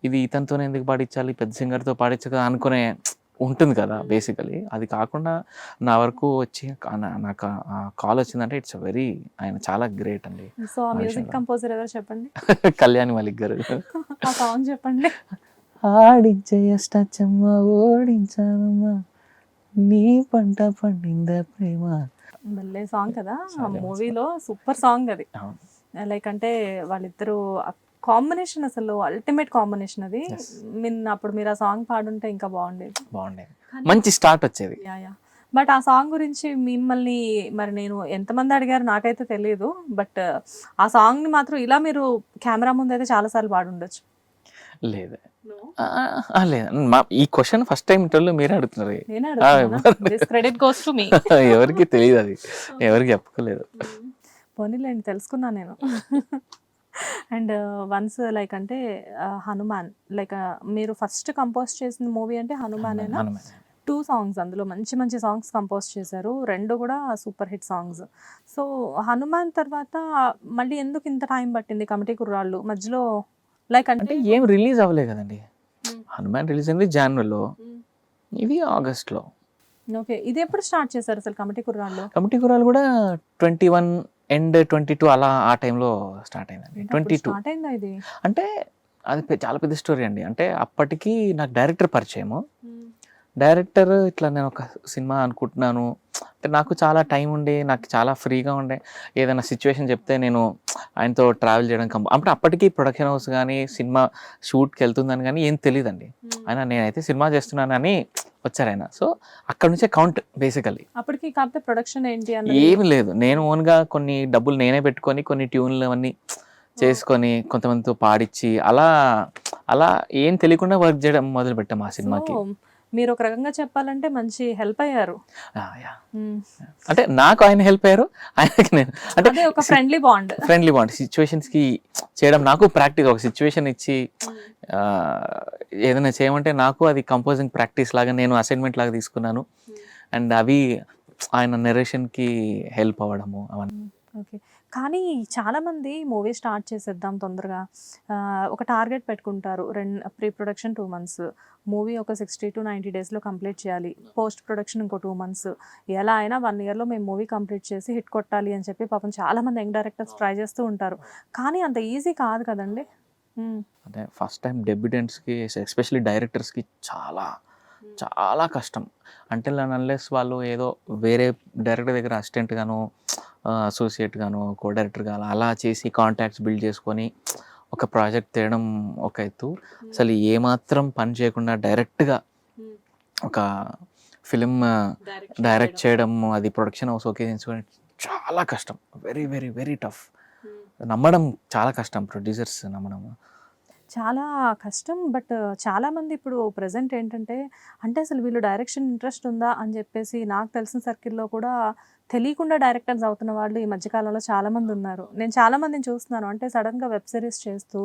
ఇది ఇతనితోనే ఎందుకు పాడించాలి, పెద్ద సింగర్తో పాడించగా అనుకునే ఉంటుంది కదా బేసికలీ. అది కాకుండా నా వరకు వచ్చి నాకు కాల్ వచ్చిందంటే ఇట్స్ వెరీ, ఆయన చాలా గ్రేట్ అండి. సో ఆ మ్యూజిక్ కంపోజర్ ఎవరు చెప్పండి? కళ్యాణి మలిక్ గారు. ఆ సాంగ్ చెప్పండి. ఆడించే అష్టచమ్మ ఓడించానమ్మా నీ పంట పండింద ప్రేమ. భలే సాంగ్ కదా, మూవీలో సూపర్ సాంగ్ అది. లైక్ అంటే వాళ్ళిద్దరూ కాంబినేషన్ అసలు అల్టిమేట్ కాంబినేషన్ అది. అప్పుడు మీరు ఆ సాంగ్ పాడుంటే ఇంకా బాగుండేది, మంచి స్టార్ట్ వచ్చేది. బట్ ఆ సాంగ్ గురించి మిమ్మల్ని మరి నేను ఎంతమంది అడిగారు నాకైతే తెలియదు, బట్ ఆ సాంగ్ ని మాత్రం ఇలా మీరు కెమెరా ముందు అయితే చాలా సార్లు పాడుండొచ్చు. లేదు ఈ క్వశ్చన్ ఫస్ట్ టైం ఇంటర్వ్యూలో మీరే అడుగుతున్నారు. ఎవరికి తెలియదు, అది ఎవరికి చెప్పుకోలేదు. పోనీలేండి, తెలుసుకున్నాను నేను. అండ్ వన్స్ లైక్ అంటే హనుమాన్, లైక్ మీరు ఫస్ట్ కంపోజ్ చేసిన మూవీ అంటే హనుమానేనా? 2 సాంగ్స్, అందులో మంచి మంచి సాంగ్స్ కంపోజ్ చేశారు, 2 కూడా super hit songs. So Hanuman తర్వాత మళ్ళీ ఎందుకు ఇంత టైం పట్టింది? కమిటీ కుర్రాళ్ళు మధ్యలో లైక్ అంటే ఏం రిలీజ్ అవ్వలేదు కదండి. హనుమాన్ రిలీజ్ అయింది జనవరిలో, ఇది ఆగస్ట్లో. ఓకే. ఇది ఎప్పుడు స్టార్ట్ చేశారు అసలు కమిటీ కుర్రాళ్ళు? కమిటీ కురాలు కూడా 21 ఎండ్ 22 అలా ఆ టైంలో స్టార్ట్ అయిందండి. 22 స్టార్ట్ అయిందా ఇది? అంటే అది చాలా పెద్ద స్టోరీ అండి. అంటే అప్పటికి నాకు డైరెక్టర్ పరిచయము. డైరెక్టర్ ఇట్లా నేను ఒక సినిమా అనుకుంటున్నాను అంటే నాకు చాలా టైం ఉండే, నాకు చాలా ఫ్రీగా ఉండే, ఏదైనా సిచ్యువేషన్ చెప్తే నేను ఆయనతో ట్రావెల్ చేయడం అంటే అప్పటికి ప్రొడక్షన్ హౌస్ కానీ సినిమా షూట్కి వెళ్తుందని కానీ ఏం తెలియదండి. ఆయన నేనైతే సినిమా చేస్తున్నానని వచ్చారు ఆయన. సో అక్కడ నుంచే కౌంట్ బేసికల్లీ. అప్పటికి కాకపోతే ప్రొడక్షన్ ఏంటి అన్నది ఏమి లేదు, నేను ఓన్గా కొన్ని డబ్బులు నేనే పెట్టుకొని కొన్ని ట్యూన్లు అవన్నీ చేసుకొని కొంతమందితో పాడిచ్చి అలా అలా ఏం తెలియకుండా వర్క్ చేయడం మొదలు పెట్టాం ఆ సినిమాకి. సో, మీరు ఒక రకంగా చెప్పాలంటే మంచి హెల్ప్ అయ్యారు. Yeah. అంటే నాకు ఆయన హెల్ప్ అయ్యారు, ఆయనకి నేను అంటే అదే ఒక ఫ్రెండ్లీ బాండ్. సిచ్యువేషన్స్కి చేయడం నాకు ప్రాక్టీస్. ఒక సిచ్యువేషన్ ఇచ్చి ఏదైనా చేయమంటే నాకు అది కంపోజింగ్ ప్రాక్టీస్ లాగా నేను అసైన్మెంట్ లాగా తీసుకున్నాను. అండ్ అవి ఆయన నెరేషన్కి హెల్ప్ అవ్వడము అవన్నీ. ఓకే. కానీ చాలామంది మూవీ స్టార్ట్ చేసేద్దాం తొందరగా ఒక టార్గెట్ పెట్టుకుంటారు. ప్రీ ప్రొడక్షన్ 2 months, మూవీ ఒక 60 to 90 daysలో కంప్లీట్ చేయాలి, పోస్ట్ ప్రొడక్షన్ ఇంకో 2 months, ఎలా అయినా 1 yearలో మేము మూవీ కంప్లీట్ చేసి హిట్ కొట్టాలి అని చెప్పి పాపం చాలామంది యంగ్ డైరెక్టర్స్ ట్రై చేస్తూ ఉంటారు. కానీ అంత ఈజీ కాదు కదండి. అంటే ఫస్ట్ టైం డెబ్యూటెంట్స్కి ఎస్పెషల్లీ డైరెక్టర్స్కి చాలా చాలా కష్టం. అంటే అన్లెస్ వాళ్ళు ఏదో వేరే డైరెక్టర్ దగ్గర అసిస్టెంట్ గాను అసోసియేట్ గాను కో డైరెక్టర్ గాను అలా చేసి కాంటాక్ట్స్ బిల్డ్ చేసుకొని ఒక ప్రాజెక్ట్ తేయడం ఒక ఎత్తు. అసలు ఏమాత్రం పని చేయకుండా డైరెక్ట్గా ఒక ఫిలిం డైరెక్ట్ చేయడం, అది ప్రొడక్షన్ హౌస్ ఓకే చేసుకొని చాలా కష్టం. Very very very tough. నమ్మడం చాలా కష్టం, ప్రొడ్యూసర్స్ నమ్మడం చాలా కష్టం. బట్ చాలామంది ఇప్పుడు ప్రజెంట్ ఏంటంటే, అంటే అసలు వీళ్ళు డైరెక్షన్ ఇంట్రెస్ట్ ఉందా అని చెప్పేసి నాకు తెలిసిన సర్కిల్లో కూడా తెలియకుండా డైరెక్టర్స్ అవుతున్న వాళ్ళు ఈ మధ్యకాలంలో చాలామంది ఉన్నారు. నేను చాలామందిని చూస్తున్నాను. అంటే సడన్గా వెబ్ సిరీస్ చేస్తూ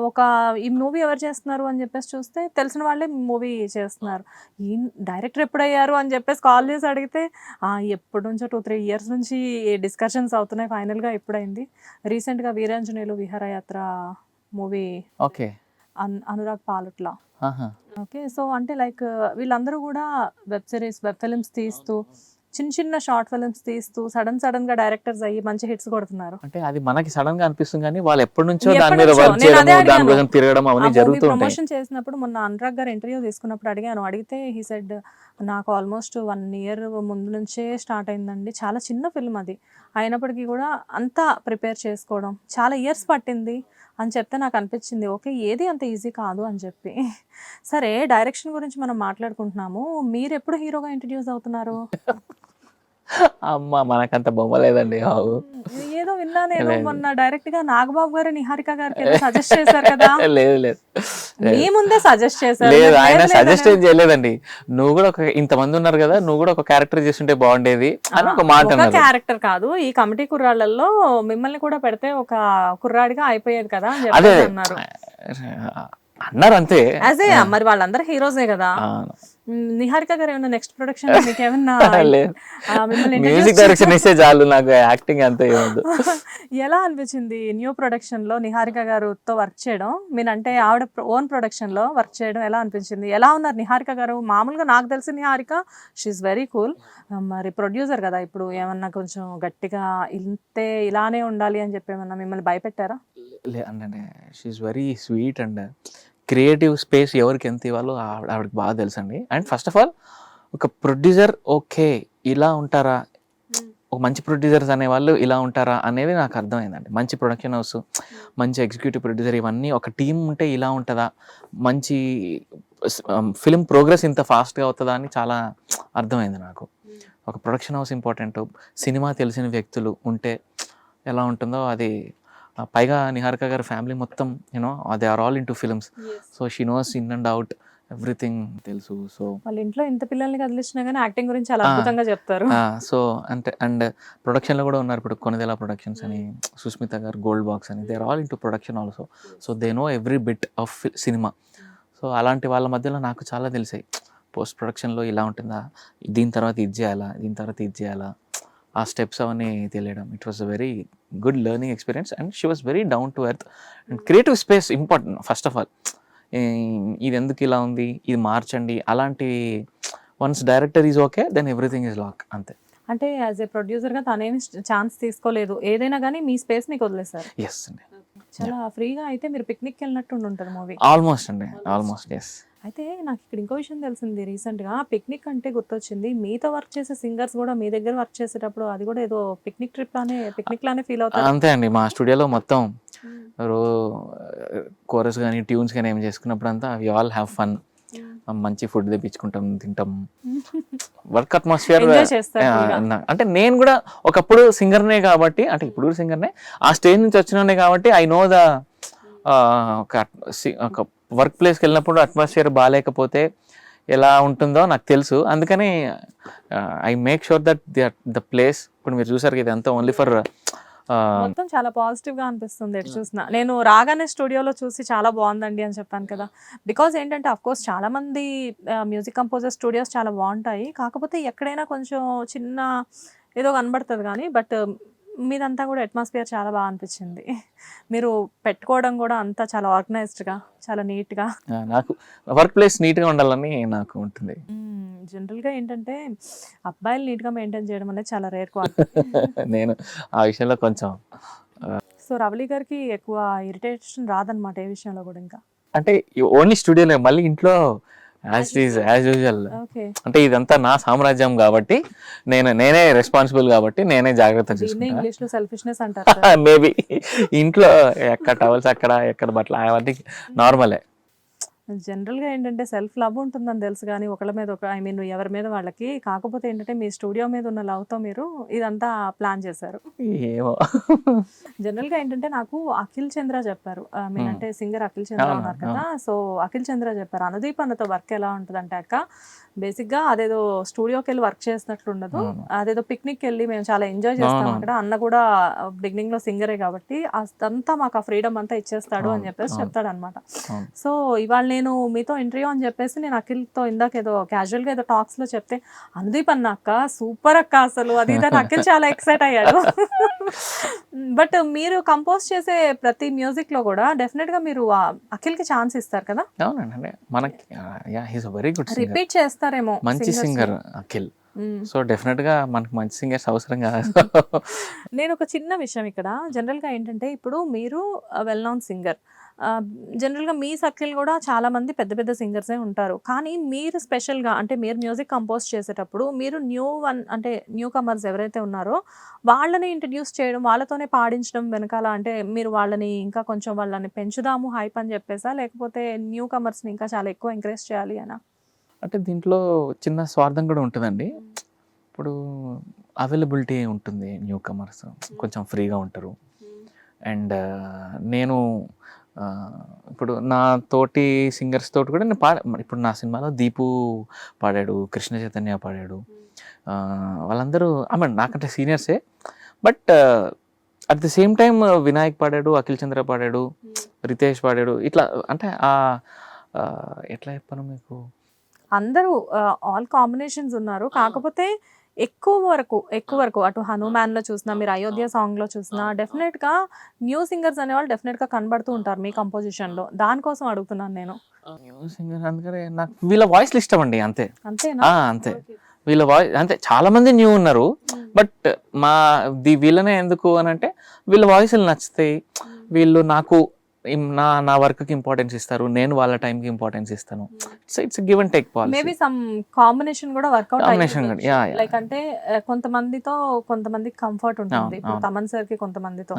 ఒక ఈ మూవీ ఎవరు చేస్తున్నారు అని చెప్పేసి చూస్తే తెలిసిన వాళ్ళే మూవీ చేస్తున్నారు. ఈ డైరెక్టర్ ఎప్పుడయ్యారు అని చెప్పేసి కాల్ చేసి అడిగితే ఎప్పటి నుంచో 2-3 years నుంచి డిస్కషన్స్ అవుతున్నాయి. ఫైనల్గా ఎప్పుడైంది రీసెంట్గా Veeranjaneyulu Viharayatra movie, okay Anurag Palutla. Okay. So అంటే లైక్ వీళ్ళందరూ కూడా వెబ్ సిరీస్, వెబ్ ఫిలిమ్స్ తీస్తూ, చిన్న చిన్న షార్ట్ ఫిలిమ్స్ తీస్తూ సడన్గా డైరెక్టర్స్ అయ్యి మంచి హిట్స్ కొడుతున్నారు. అంటే అది మనకి సడన్ గా అనిపిస్తుంది కానీ వాళ్ళు ఎప్పటి నుంచో దాని మీద వర్క్ చేయడం, దానికోసం తిరగడం అవన్నీ జరుగుతూ ఉంటాయి. ప్రమోషన్ చేసినప్పుడు మొన్న అనురాగ్ గారు ఇంటర్వ్యూ తీసుకున్నప్పుడు అడిగితే హీ సెడ్ నాకు ఆల్మోస్ట్ 1 year ముందు నుంచే స్టార్ట్ అయిందండి. చాలా చిన్న ఫిల్మ్ అది, అయినప్పటికీ కూడా అంతా ప్రిపేర్ చేసుకోవడం చాలా ఇయర్స్ పట్టింది అని చెప్తే నాకు అనిపించింది ఓకే ఏది అంత ఈజీ కాదు అని చెప్పి. సరే, డైరెక్షన్ గురించి మనం మాట్లాడుకుంటున్నాము. మీరు ఎప్పుడు హీరోగా ఇంట్రడ్యూస్ అవుతున్నారు? అమ్మ మనకంత బొమ్మ లేదండి. ఏదో విన్నా నేను మొన్న డైరెక్ట్ గా నాగబాబు గారు నిహారిక గారికి సజెస్ట్ చేశారు కదా. లేదు లేదు, మీ ముందే సజెస్ట్ చేశారు. లేదు ఆయన సజెస్ట్ ఏం చేయలేదండి. నువ్వు కూడా ఒక ఇంతమంది ఉన్నారు కదా, నువ్వు కూడా ఒక క్యారెక్టర్ చేస్తుంటే బాగుండేది అని ఒక మాట అన్నారు. క్యారెక్టర్ కాదు, ఈ కమిటీ కుర్రాళ్ళల్లో మిమ్మల్ని కూడా పెడితే ఒక కుర్రాడిగా అయిపోయేది కదా అని అదే చెప్పి అన్నారు. అన్నారు అంతే. అదే మరి వాళ్ళందరూ హీరోసే కదా. నిహారిక గారు ఏమన్నా నెక్స్ట్ ప్రొడక్షన్ మీకేమన్నా మ్యూజిక్ డైరెక్షన్ ఇస్తే చాలు, నాకు యాక్టింగ్ అంతే ఏముంది. ఎలా అనిపించింది న్యూ ప్రొడక్షన్ లో నిహారిక గారుతో వర్క్ చేయడం? మీరంటే ఆవిడ ఓన్ ప్రొడక్షన్ లో వర్క్ చేయడం ఎలా అనిపించింది? ఎలా ఉన్నారు నిహారిక గారు? మామూలుగా నాకు తెలిసి నిహారిక షీఈ్ వెరీ కూల్. మరి ప్రొడ్యూసర్ కదా, ఇప్పుడు ఏమన్నా కొంచెం గట్టిగా ఇంతే ఇలానే ఉండాలి అని చెప్పి ఏమన్నా మిమ్మల్ని భయపెట్టారా? అంటే she's very sweet and creative space ఎవరికి ఎంత ఇవ్వాలో ఆవిడకి బాగా తెలుసు అండి. అండ్ ఫస్ట్ ఆఫ్ ఆల్ ఒక ప్రొడ్యూసర్ ఓకే ఇలా ఉంటారా, ఒక మంచి ప్రొడ్యూసర్స్ అనేవాళ్ళు ఇలా ఉంటారా అనేది నాకు అర్థమైందండి. మంచి ప్రొడక్షన్ హౌస్, మంచి ఎగ్జిక్యూటివ్ ప్రొడ్యూసర్, ఇవన్నీ ఒక టీం ఉంటే ఇలా ఉంటుందా, మంచి ఫిలిం ప్రోగ్రెస్ ఇంత ఫాస్ట్గా అవుతుందా అని చాలా అర్థమైంది నాకు. ఒక ప్రొడక్షన్ హౌస్ ఇంపార్టెంట్, సినిమా తెలిసిన వ్యక్తులు ఉంటే ఎలా ఉంటుందో అది. పైగా నిహారిక గారి ఫ్యామిలీ మొత్తం you know they are all into films, so she knows in and out everything తెలుసు. సో వాళ్ళ ఇంట్లో ఇంత పిల్లల్ని కదిలించినా కానీ యాక్టింగ్ గురించి చాలా అద్భుతంగా చెప్తారు. సో అంటే అండ్ ప్రొడక్షన్లో కూడా ఉన్నారు ఇప్పుడు కొనిదెల ప్రొడక్షన్స్ అని, సుస్మిత గారు గోల్డ్ బాక్స్ అని, they are all into production also. So they know every bit of cinema. So అలాంటి వాళ్ళ మధ్యలో నాకు చాలా తెలిసాయి. పోస్ట్ ప్రొడక్షన్లో ఇలా ఉంటుందా, దీని తర్వాత ఇది చేయాలా, దీని తర్వాత ఇది చేయాలా, ఆ స్టెప్స్ అవన్నీ తెలియడం. It was a very good learning experience and she was very down to earth. And creative space important first of all. ఇది ఎందుకు ఇలా ఉంది, ఇది మార్చండి, అలాంటి once director is okay then everything is lock అంతే. అంటే యాజ్ ఏ ప్రొడ్యూసర్గా తనేమి ఛాన్స్ తీసుకోలేదు, ఏదైనా కానీ మీ స్పేస్ మీకు వదిలేశారు. ఎస్ అండి, చాలా ఫ్రీగా అయితే మీరు పిక్నిక్కి వెళ్ళినట్టు ఉంటుంది మూవీ. ఆల్మోస్ట్ అండి, ఆల్మోస్ట్ ఎస్. అయితే నాకు ఇక్కడ ఇంకో విషయం తెలిసింది రీసెంట్గా, పిక్నిక్ అంటే గుర్తొచ్చింది, మీతో వర్క్ చేసే సింగర్స్ కూడా మీ దగ్గర వర్క్ చేసేటప్పుడు అది కూడా ఏదో పిక్నిక్ లానే ఫీల్ అవుతారు. అంతే అండి, మా స్టూడియోలో మొత్తం కోరస్ కానీ ట్యూన్స్ కానీ ఏం చేసుకున్నప్పుడు అంతా వి ఆల్ హ్యావ్ ఫన్. మంచి ఫుడ్ తెప్పించుకుంటాం, తింటాం, వర్క్ అట్మాస్ఫియర్. Enjoy చేస్తారు full గా. అంటే నేను కూడా ఒకప్పుడు సింగర్నే కాబట్టి, అంటే ఇప్పుడు కూడా సింగర్నే, ఆ స్టేజ్ నుంచి వచ్చినానే కాబట్టి ఐ నో ద ఒక వర్క్ ప్లేస్కి వెళ్ళినప్పుడు అట్మాస్ఫియర్ బాగాలేకపోతే ఎలా ఉంటుందో నాకు తెలుసు. అందుకని I make sure that the place, ఇప్పుడు మీరు చూసారు ఇది అంతా ఓన్లీ ఫర్ మొత్తం చాలా పాజిటివ్ గా అనిపిస్తుంది ఎటు చూసినా. నేను రాగానే స్టూడియోలో చూసి చాలా బాగుందండి అని చెప్పాను కదా, బికాజ్ ఏంటంటే అఫ్ కోర్స్ చాలా మంది మ్యూజిక్ కంపోజర్ స్టూడియోస్ చాలా బాగుంటాయి, కాకపోతే ఎక్కడైనా కొంచెం చిన్న ఏదో కనబడుతుంది కానీ, బట్ మీదంతా కూడా అట్మాస్ఫియర్ చాలా బాగా అనిపించింది. మీరు పెట్టుకోవడం కూడా అంతా చాలా ఆర్గనైజ్డ్గా, చాలా నీట్గా. నాకు వర్క్ ప్లేస్ నీట్గా ఉండాలని నాకు ఉంటుంది. జనరల్గా ఏంటంటే అబ్బాయిలు నీట్గా మెయింటైన్ చేయడం అనేది చాలా రేర్ క్వాలిటీ. నేను ఆ విషయంలో కొంచెం సో రవళి గారికి ఎక్కువ ఇరిటేషన్ రాదనమాట ఏ విషయంలో కూడా ఇంకా. అంటే ఓన్లీ స్టూడియోలో, మళ్ళీ ఇంట్లో యాజ్ యూజువల్. ఓకే, అంటే ఇదంతా నా సామ్రాజ్యం కాబట్టి నేనే రెస్పాన్సిబుల్ కాబట్టి నేనే జాగ్రత్త దీన్నే చూసుకుంటా. ఇంగ్లీష్ లో సెల్ఫిష్నెస్ అంటారు. మేబీ ఇంట్లో ఎక్కడ టవల్స్ అక్కడ, ఎక్కడ బట్టలు అవన్నీ నార్మలే. జనరల్గా ఏంటంటే సెల్ఫ్ లవ్ ఉంటుందని తెలుసు కానీ ఒకళ్ళ మీద ఐ మీన్ ఎవరి మీద వాళ్ళకి, కాకపోతే ఏంటంటే మీ స్టూడియో మీద ఉన్న లవ్తో మీరు ఇదంతా ప్లాన్ చేశారు. ఏమో జనరల్గా ఏంటంటే నాకు అఖిల్ చంద్ర చెప్పారు, ఐ మీన్ అంటే సింగర్ అఖిల్ చంద్ర అవునా, ఉన్నారు కదా, సో అఖిల్ చంద్ర చెప్పారు అనుదీప్ అన్నతో వర్క్ ఎలా ఉంటుంది అంటే అక్క, బేసిక్గా అదేదో స్టూడియోకి వెళ్ళి వర్క్ చేసినట్లు ఉండదు, అదేదో పిక్నిక్ వెళ్ళి మేము చాలా ఎంజాయ్ చేస్తాం అక్కడ. అన్న కూడా బిగినింగ్ లో సింగరే కాబట్టి అదంతా మాకు ఆ ఫ్రీడమ్ అంతా ఇచ్చేస్తాడు అని చెప్పేసి చెప్తాడు అనమాట. సో ఇవాళ నేను మీతో ఇంటర్వ్యూ అని చెప్పేసి నేను అఖిల్తో ఇందాక ఏదో క్యాజువల్గా ఏదో టాక్స్ లో చెప్తే, అనుదీప్ అన్న అక్క సూపర్ అక్క అసలు అది ఇదని అఖిల్ చాలా ఎక్సైట్ అయ్యాడు. బట్ మీరు కంపోజ్ చేసే ప్రతి మ్యూజిక్ లో కూడా డెఫినెట్ గా మీరు అఖిల్ కి ఛాన్స్ ఇస్తారు కదా. అవునండి, మనకి he's very good singer, repeat చేస్తారేమో మంచి సింగర్ అఖిల్. సో డెఫినెట్ గా మనకి మంచి సింగర్స్ అవసరం కాదు. నేను ఒక చిన్న విషయం ఇక్కడ, జనరల్గా ఏంటంటే ఇప్పుడు మీరు వెల్ నోన్ సింగర్, జనరల్గా మీ సర్కిల్ కూడా చాలా మంది పెద్ద పెద్ద సింగర్సే ఉంటారు, కానీ మీరు స్పెషల్గా అంటే మీరు మ్యూజిక్ కంపోజ్ చేసేటప్పుడు మీరు న్యూ కమర్స్ ఎవరైతే ఉన్నారో వాళ్ళని ఇంట్రడ్యూస్ చేయడం, వాళ్ళతోనే పాడించడం వెనకాల అంటే మీరు వాళ్ళని ఇంకా కొంచెం వాళ్ళని పెంచుదాము హైప్ అని చెప్పేసా, లేకపోతే న్యూ కమర్స్ని ఇంకా చాలా ఎక్కువ ఎంకరేజ్ చేయాలి అనా? అంటే దీంట్లో చిన్న స్వార్థం కూడా ఉంటుందండి. ఇప్పుడు అవైలబిలిటీ ఉంటుంది, న్యూ కమర్స్ కొంచెం ఫ్రీగా ఉంటారు. అండ్ నేను ఇప్పుడు నా తోటి సింగర్స్ తోటి కూడా నేను ఇప్పుడు నా సినిమాలో దీపు పాడాడు, కృష్ణ చైతన్య పాడాడు, వాళ్ళందరూ నాకంటే సీనియర్సే. But at the same time Vinayak పాడాడు, అఖిల్ చంద్ర పాడాడు, రితేష్ పాడాడు, ఇట్లా అంటే ఎట్లా చెప్పాను మీకు, అందరూ ఆల్ కాంబినేషన్స్ ఉన్నారు, కాకపోతే ఎక్కువ వరకు అటు హనుమాన్లో చూసినా, మీరు అయోధ్య సాంగ్లో చూసినా డెఫినెట్గా న్యూ సింగర్స్ అనేవాళ్ళు డెఫినెట్గా కనబడుతూ ఉంటారు మీ కంపోజిషన్లో. దానికోసం అడుగుతున్నాను నేను. న్యూ సింగర్ అందుకనే నాకు వీళ్ళ వాయిస్లు ఇష్టం అండి, అంతేనా? అంతే, వీళ్ళ వాయిస్ అంతే. చాలా మంది న్యూ ఉన్నారు, బట్ వీళ్ళనే ఎందుకు అని అంటే వీళ్ళ వాయిస్లు నచ్చుతాయి, వీళ్ళు నాకు నా వర్క్కి ఇంపార్టెన్స్ ఇస్తారు, నేను వాళ్ళ టైంకి ఇంపార్టెన్స్ ఇస్తాను. It's give and take policy. Maybe some combination కూడా వర్కౌట్ అయ్యింది. లైక్ అంటే కొంతమందికి కంఫర్ట్ ఉంటుంది, ఇప్పుడు తమన్ సార్ కి కొంతమందితో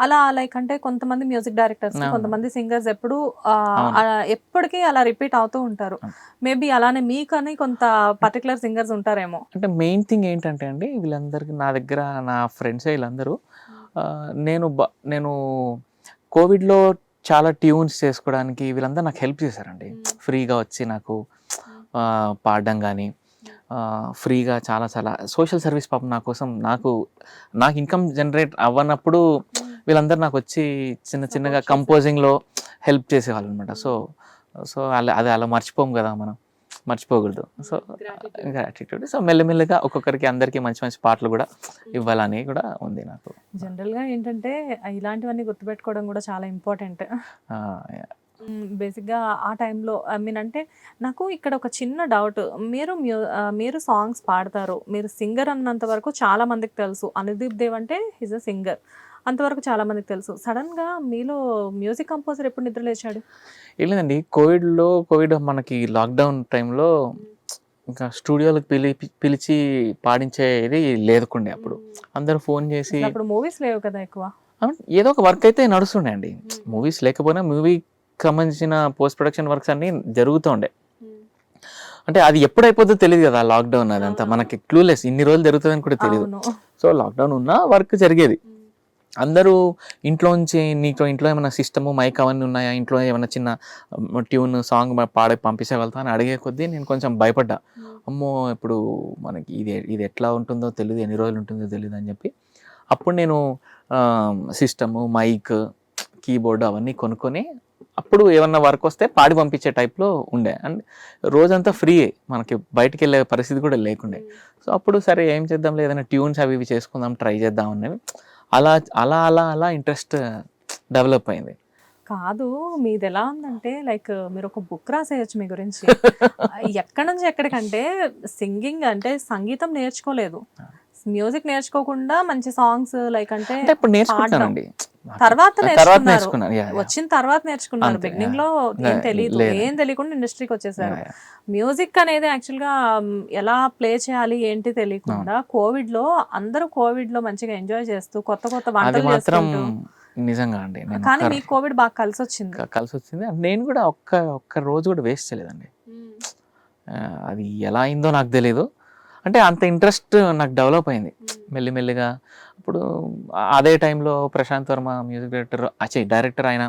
అలా, లైక్ అంటే కొంతమంది మ్యూజిక్ డైరెక్టర్స్ కొంతమంది సింగర్స్ ఎప్పటికీ అలా రిపీట్ అవుతూ ఉంటారు. మేబీ అలానే మీకని కొంత పర్టికులర్ సింగర్స్ ఉంటారేమో. అంటే మెయిన్ థింగ్ ఏంటంటే అండి, వీళ్ళందరికీ నా దగ్గర నా ఫ్రెండ్స్ వీళ్ళందరూ నేను కోవిడ్లో చాలా ట్యూన్స్ చేసుకోవడానికి వీళ్ళందరూ నాకు హెల్ప్ చేశారండి. ఫ్రీగా వచ్చి నాకు పాడడం కానీ, ఫ్రీగా చాలా సోషల్ సర్వీస్ పాపం నా కోసం, నాకు ఇన్కమ్ జనరేట్ అవ్వనప్పుడు వీళ్ళందరూ నాకు వచ్చి చిన్నగా కంపోజింగ్లో హెల్ప్ చేసేవాళ్ళు అనమాట. సో అలా మర్చిపోము కదా, మనం మర్చిపోకూడదు. So gratitude. సో మెల్లమెల్లగా ఒక్కొక్కరికి అందరికీ మంచి పాటలు కూడా ఇవ్వాలని కూడా ఉంది నాకు. జనరల్గా ఏంటంటే ఇలాంటివన్నీ గుర్తుపెట్టుకోవడం కూడా చాలా ఇంపార్టెంట్. బేసిక్‌గా ఆ టైంలో ఐ మీన్ అంటే నాకు ఇక్కడ ఒక చిన్న డౌట్. మీరు సాంగ్స్ పాడతారు. మీరు సింగర్ అన్నంత వరకు చాలా మందికి తెలుసు. అనుదీప్ దేవ్ అంటే హి ఈస్ ఎ సింగర్. అంతవరకు చాలా మందికి తెలుసు. సడెన్‌గా మీలో మ్యూజిక్ కంపోజర్ ఎప్పుడు నిద్ర లేచాడు? ఏం లేదండి, కోవిడ్ మనకి లాక్‌డౌన్ టైంలో ఇంకా స్టూడియో‌లకి పిలిచి పాడించేది లేకుండే అప్పుడు. అందరూ ఫోన్ చేసి అసలు అప్పుడు మూవీస్ లేవు కదా ఎక్కువ. ఏదో ఒక వర్క్ అయితే నడుస్తుండే అండి. మూవీస్ లేకపోయినా మూవీకి సంబంధించిన పోస్ట్ ప్రొడక్షన్ వర్క్స్ అన్నీ జరుగుతుండే. అంటే అది ఎప్పుడు అయిపోతుందో తెలియదు కదా లాక్‌డౌన్ అదంతా. మనకి క్లూలెస్ ఇన్ని రోజులు జరుగుతుందని కూడా తెలియదు. అవును. సో లాక్‌డౌన్ ఉన్నా వర్క్ జరిగేది. అందరూ ఇంట్లో ఏమైనా సిస్టము, మైక్ అవన్నీ ఉన్నాయా? ఇంట్లో ఏమైనా చిన్న ట్యూన్, సాంగ్ పాడి పంపించగలుగుతా అని అడిగే కొద్దీ నేను కొంచెం భయపడ్డా. అమ్మో! ఇప్పుడు మనకి ఇది ఎట్లా ఉంటుందో తెలీదు, ఎన్ని రోజులు ఉంటుందో తెలీదు అని చెప్పి అప్పుడు నేను సిస్టము, మైక్, కీబోర్డ్ అవన్నీ కొనుక్కొని అప్పుడు ఏమన్నా వర్క్ వస్తే పాడి పంపించే టైప్లో ఉండే. అండ్ రోజంతా ఫ్రీయే, మనకి బయటికి వెళ్ళే పరిస్థితి కూడా లేకుండే. సో అప్పుడు సరే ఏం చేద్దాంలే, ఏదైనా ట్యూన్స్ అవి ఇవి చేసుకుందాం, ట్రై చేద్దాం అనేవి అలా అలా అలా అలా ఇంట్రెస్ట్ డెవలప్ అయింది. కాదు, మీదెలా ఉందంటే లైక్ మీరొక బుక్ రాసేయొచ్చు మీ గురించి. ఎక్కడి నుంచి ఎక్కడికంటే సింగింగ్ అంటే సంగీతం నేర్చుకోలేదు. మ్యూజిక్ నేర్చుకోకుండా మంచి సాంగ్స్ లైక్ అంటే అంటే ఇప్పుడు పాడడం. నేర్చుకుంటానండి. తర్వాత తర్వాత నేర్చుకున్నారు. నేర్చుకున్నాను. Yeah, yeah. వచ్చిన తర్వాత నేర్చుకున్నారు. అంతే, బిగినింగ్ యా. లో ఏం తెలీదు. లేదు. ఏం తెలియకుండా ఇండస్ట్రీకి వచ్చేసారు. Yeah, yeah. మ్యూజిక్ అనేది యాక్చువల్ గా ఎలా ప్లే చేయాలి ఏంటి తెలియకుండా కోవిడ్ లో అందరూ కోవిడ్ లో మంచిగా ఎంజాయ్ చేస్తూ కొత్త కొత్త అది వంటలు మాత్రం చేసుకుంటూ. నిజంగా అండి. నేను కానీ మీకు కోవిడ్ బాగా కలిసి వచ్చింది. కలిసి వచ్చింది. నేను కూడా ఒక్క రోజు కూడా వేస్ట్ చేయలేదండి. అది ఎలా అయిందో నాకు తెలియదు. అంటే అంత ఇంట్రెస్ట్ నాకు డెవలప్ అయింది మెల్లిమెల్లిగా. ఇప్పుడు అదే టైంలో ప్రశాంత్ వర్మ మ్యూజిక్ డైరెక్టర్ ఆయన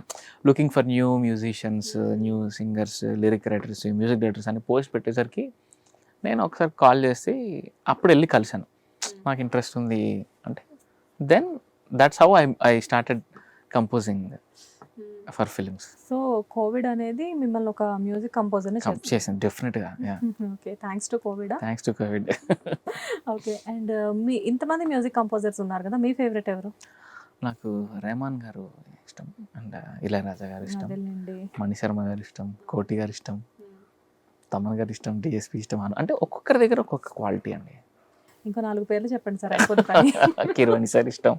looking for new musicians, new singers, lyric writers, music directors అని పోస్ట్ పెట్టేసరికి నేను ఒకసారి కాల్ చేసి అప్పుడు వెళ్ళి కలిశాను. నాకు ఇంట్రెస్ట్ ఉంది అంటే then that's how I started composing for films. So COVID అనేది మిమ్మల్ని ఒక మ్యూజిక్ కంపోజర్ చేశాను డెఫినెట్గా. Okay, thanks to COVID. Thanks to COVID. Okay, and మీ ఇంతమంది మ్యూజిక్ కంపోజర్స్ ఉన్నారు కదా, మీ ఫేవరెట్ ఎవరు? నాకు రెహమాన్ గారు ఇష్టం, అండ్ ఇళయరాజా గారు ఇష్టం, అదేలేండి. మణి శర్మ గారు ఇష్టం, కోటి గారు ఇష్టం, తమన్ గారు ఇష్టం, డిఎస్పి ఇష్టం. అంటే ఒక్కొక్కరి దగ్గర ఒక్కొక్క క్వాలిటీ అండి. ఇంకో 4 పేర్లు చెప్పండి సార్ అయిపోతుంది పని. కిరవాణి సార్ ఇష్టం.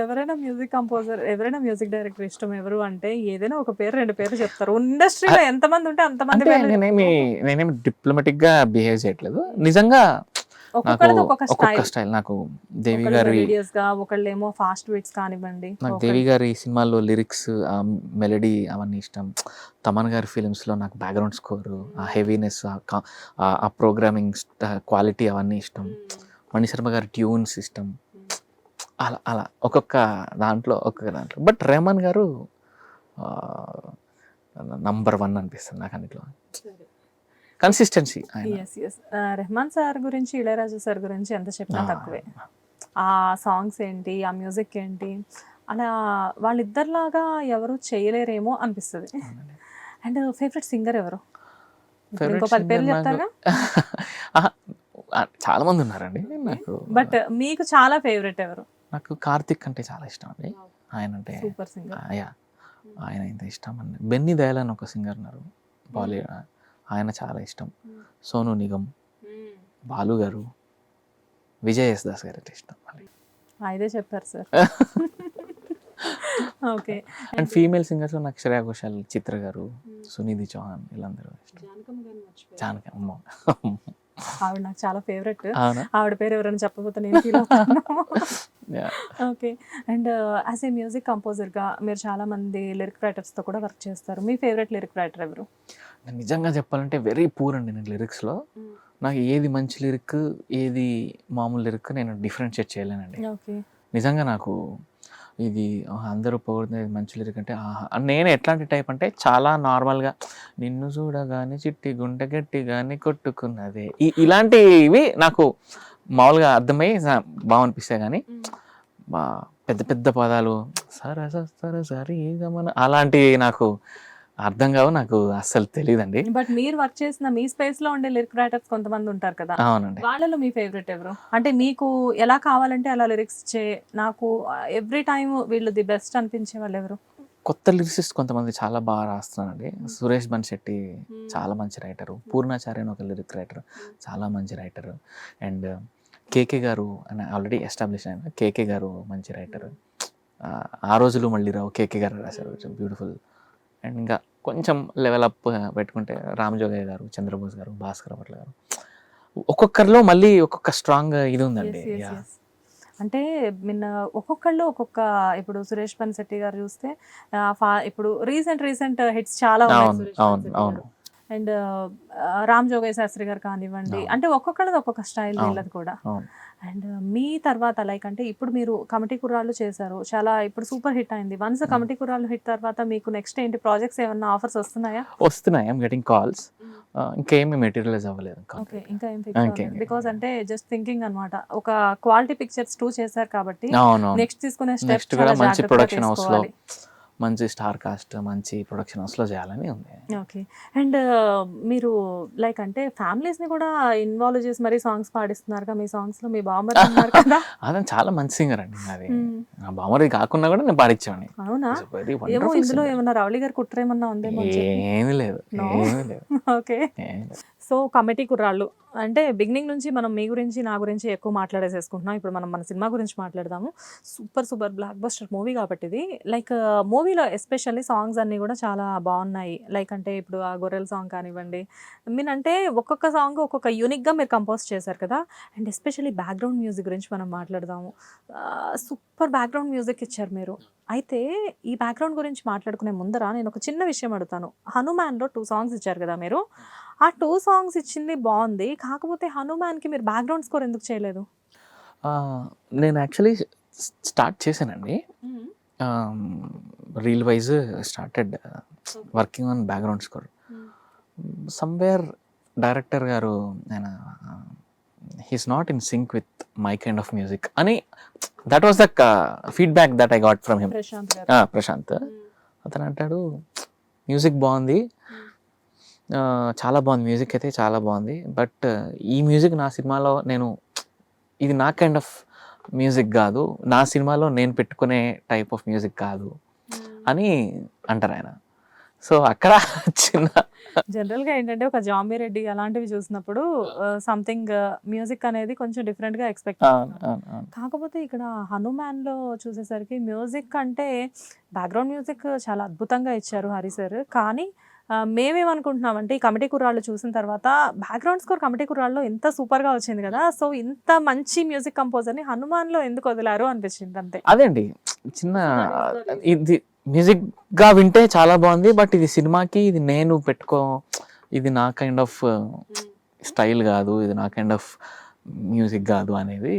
ఎవరైనా మ్యూజిక్ కంపోజర్, ఎవరైనా మ్యూజిక్ డైరెక్టర్ ఇష్టం ఎవరు అంటే ఏదైనా ఒక పేరు 2 పేర్లు చెప్తారు. ఇండస్ట్రీలో ఎంతమంది ఉంటే అంతమంది అంటే నేనేమి డిప్లొమాటిక్ గా బిహేవ్ చేయట్లేదు. నిజంగా ఒక్కొక్కళ్ళది ఒక్కొక్క ఒక్కొక్క స్టైల్. నాకు దేవి గారి మెలోడియస్ గా, ఒకళ్ళేమో ఫాస్ట్ బీట్స్ కానివ్వండి. నాకు దేవి గారి సినిమాల్లో లిరిక్స్, ఆ మెలడీ అవన్నీ ఇష్టం. తమన్ గారి ఫిలిమ్స్లో నాకు బ్యాక్గ్రౌండ్ స్కోరు, ఆ హెవీనెస్, ఆ ప్రోగ్రామింగ్ క్వాలిటీ అవన్నీ ఇష్టం. మణి శర్మ గారి ట్యూన్స్ ఇష్టం. అలా అలా ఒక్కొక్క దాంట్లో. బట్ రెహమాన్ గారు నంబర్ 1 అనిపిస్తుంది నాకు అన్నిట్లో. కన్సిస్టెన్సీ. రెహమాన్ సార్ గురించి, ఇళయరాజా సార్ గురించి ఎంత చెప్పినా తక్కువే. ఆ సాంగ్స్ ఏంటి, ఆ మ్యూజిక్ ఏంటి, అలా వాళ్ళిద్దరిలాగా ఎవరు చేయలేరేమో అనిపిస్తుంది. అండ్ ఫేవరెట్ సింగర్ ఎవరు? ఇంకో 10 పేర్లు చెప్తారుగా. చాలా మంది ఉన్నారండి నాకు. బట్ మీకు చాలా ఫేవరెట్ ఎవరు? నాకు కార్తిక్ అంటే చాలా ఇష్టం అండి. ఆయన అంటే సూపర్ సింగర్. ఆయన ఇంత ఇష్టం అండి. బెన్నీ దయాల్ అని ఒక సింగర్ ఉన్నారు, బాలీవుడ్. ఆయన చాలా ఇష్టం. సోను నిగమ్, బాలు గారు, విజయ్ ఎస్ దాస్ గారు అంటే ఇష్టం. ఇదే చెప్పారు sir. Okay. And female singers నాకు శ్రేయా ఘోషాల్, చిత్ర గారు, సునిధి చౌహాన్, వీళ్ళందరూ ఇష్టం. జానకి అమ్మ, ఆవిడ నాకు చాలా ఫేవరెట్. అవునా? ఆవిడ పేరు ఎవరైనా చెప్పబోతే నేను ఫీల్ అవుతాను. Okay. And as a music కంపోజర్గా మీరు చాలా మంది లిరిక్ రైటర్స్తో కూడా వర్క్ చేస్తారు. మీ ఫేవరెట్ లిరిక్ రైటర్ ఎవరు? నిజంగా చెప్పాలంటే వెరీ పూర్ అండి నేను లిరిక్స్లో. నాకు ఏది మంచి లిరిక్, ఏది మామూలు లిరిక్ నేను డిఫరెన్షియేట్ చేయలేనండి. ఓకే. నిజంగా నాకు ఇది అందరూ పొగుడుతున్నది మంచి లిరిక్ అంటే నేను ఎట్లాంటి టైప్ అంటే చాలా నార్మల్గా, నిన్ను చూడగానే చిట్టి గుండె గట్టిగానే కొట్టుకున్నదే, ఇలాంటివి నాకు మామూలుగా అర్థమై బాగా అనిపిస్తాయి. కానీ పెద్ద పెద్ద పదాలు సరి గమన అలాంటివి నాకు అర్థం కావు, నాకు అస్సలు తెలియదండి. బట్ మీరు వర్క్ చేసిన మీ స్పేస్ లో ఉండే లిరిక్ రైటర్స్ కొంతమంది ఉంటారు కదా, అవునండి. వాళ్ళలో మీ ఫేవరెట్ ఎవరు? అంటే మీకు ఎలా కావాలంటే అలా లిరిక్స్ నాకు ఎవ్రీ టైమ్ వీళ్ళు ది బెస్ట్ అనిపించే వాళ్ళు ఎవరు? కొత్త లిరిసిస్ట్ కొంతమంది చాలా బాగా రాస్తున్నారండి. సురేష్ బన్శెట్టి చాలా మంచి రైటరు, పూర్ణాచార్య అని ఒక లిరిక్ రైటర్ చాలా మంచి రైటరు, అండ్ కేకే గారు అని ఆల్రెడీ ఎస్టాబ్లిష్ అయిన కేకే గారు మంచి రైటరు. ఆ రోజులు మళ్ళీ రావు కేకే గారు రాశారు, బ్యూటిఫుల్. అండ్ ఇంకా కొంచెం లెవెల్ అప్ పెట్టుకుంటే రామజోగయ్య గారు, చంద్రబోస్ గారు, భాస్కర్ భట్ల గారు, ఒక్కొక్కరిలో మళ్ళీ ఒక్కొక్క స్ట్రాంగ్ ఇది ఉందండి. అంటే నిన్న ఒక్కొక్కళ్ళు ఒక్కొక్క, ఇప్పుడు సురేష్ బన్శెట్టి గారు చూస్తే ఇప్పుడు రీసెంట్ హిట్స్ చాలా అవును. అండ్ రామ్ జోగయ్య శాస్త్రి గారు కానివ్వండి, అంటే ఒక్కొక్కళ్ళది ఒక్కొక్క స్టైల్ వీళ్ళది కూడా. అండ్ మీ తర్వాత లైక్ అంటే ఇప్పుడు మీరు కమిటీ కుర్రాళ్ళు చేశారు, చాలా ఇప్పుడు సూపర్ హిట్ అయింది. వన్స్ కమిటీ కుర్రాళ్ళు హిట్ తర్వాత మీకు నెక్స్ట్ ఏంటి ప్రాజెక్ట్స్ ఏమన్నా ఆఫర్స్ వస్తున్నాయా? వస్తున్నాయి, ఐఎమ్ గెటింగ్ కాల్స్. ఇంకేమీ మెటీరియలైజ్ అవ్వలేదు. ఓకే, ఇంకా ఏం ఫిక్స్? బికాజ్ అంటే జస్ట్ థింకింగ్ అన్నమాట, ఒక క్వాలిటీ పిక్చర్స్ 2 చేశారు కాబట్టి నెక్స్ట్ తీసుకునే స్టెప్స్ కూడా మంచి ప్రొడక్షన్ హౌస్ లో, మంచి స్టార్ కాస్ట్, మంచి ప్రొడక్షన్ హౌస్లో చేయాలని ఉంది. ఓకే. అండ్ మీరు లైక్ అంటే ఫ్యామిలీస్ని కూడా ఇన్వాల్వ్ చేసి మరీ సాంగ్స్ పాడిస్తున్నారుగా మీ సాంగ్స్లో. మీ బామ్మర్ ఉన్నారు కదా, అతను చాలా మంచి సింగర్ అండి. అది నా బామ్మది కాకుండా కూడా నేను పాడించాను. అవునా? ఏమో ఇందులో ఏమన్నా రవళి గారు కుట్ర ఏమన్నా ఉందేమో? ఏమీ లేదు. ఓకే. సో కమిటీ కుర్రాళ్ళు అంటే బిగినింగ్ నుంచి మనం మీ గురించి నా గురించి ఎక్కువ మాట్లాడేసేసుకుంటున్నాం. ఇప్పుడు మనం మన సినిమా గురించి మాట్లాడదాము. సూపర్ బ్లాక్ బస్టర్ మూవీ కాబట్టి ఇది. లైక్ మూవీలో ఎస్పెషల్లీ సాంగ్స్ అన్నీ కూడా చాలా బాగున్నాయి. లైక్ అంటే ఇప్పుడు ఆ గొర్రెల సాంగ్ కానివ్వండి, మీనంటే ఒక్కొక్క సాంగ్ ఒక్కొక్క యూనిక్గా మీరు కంపోజ్ చేశారు కదా. అండ్ ఎస్పెషల్లీ బ్యాక్గ్రౌండ్ మ్యూజిక్ గురించి మనం మాట్లాడదాము. సూపర్ బ్యాక్గ్రౌండ్ మ్యూజిక్ ఇచ్చారు మీరు. అయితే ఈ బ్యాక్గ్రౌండ్ గురించి మాట్లాడుకునే ముందర నేను ఒక చిన్న విషయం అడుగుతాను. హనుమాన్లో 2 సాంగ్స్ ఇచ్చారు కదా మీరు. ఆ 2 సాంగ్స్ ఇచ్చింది బాగుంది, కాకపోతే హనుమాన్కి మీరు బ్యాక్గ్రౌండ్ స్కోర్ ఎందుకు చేయలేదు? నేను యాక్చువల్లీ స్టార్ట్ చేశానండి, reel wise started working on background score. Somewhere director garu ఆయన he's not in sync with my kind of music అని, that was the feedback that I got from him. Prashant అతను అంటాడు, music బాగుంది, చాలా బాగుంది, మ్యూజిక్ అయితే చాలా బాగుంది, బట్ ఈ మ్యూజిక్ నా సినిమాలో ఇది నా కైండ్ ఆఫ్ మ్యూజిక్ కాదు, నా సినిమాలో నేను పెట్టుకునే టైప్ ఆఫ్ మ్యూజిక్ కాదు అని అంటారు ఆయన. సో అక్కడ చిన్న జనరల్గా ఏంటంటే ఒక జాంబీ రెడ్డి అలాంటివి చూసినప్పుడు సంథింగ్ మ్యూజిక్ అనేది కొంచెం డిఫరెంట్గా ఎక్స్పెక్ట్. కాకపోతే ఇక్కడ హనుమాన్లో చూసేసరికి మ్యూజిక్ అంటే బ్యాక్గ్రౌండ్ మ్యూజిక్ చాలా అద్భుతంగా ఇచ్చారు హరి సార్. కానీ మేమేమనుకుంటున్నామంటే ఈ కమిటీ కుర్రాళ్ళు చూసిన తర్వాత బ్యాక్గ్రౌండ్ స్కోర్ కమిటీ కుర్రాళ్ళలో ఎంత సూపర్గా వచ్చింది కదా, సో ఇంత మంచి మ్యూజిక్ కంపోజర్ని హనుమాన్లో ఎందుకు వదిలారు అనిపించింది అంతే. అదే అండి, చిన్న ఇది మ్యూజిక్గా వింటే చాలా బాగుంది, బట్ ఇది సినిమాకి ఇది నేను ఇది నా కైండ్ ఆఫ్ స్టైల్ కాదు, ఇది నా కైండ్ ఆఫ్ మ్యూజిక్ కాదు అనేది.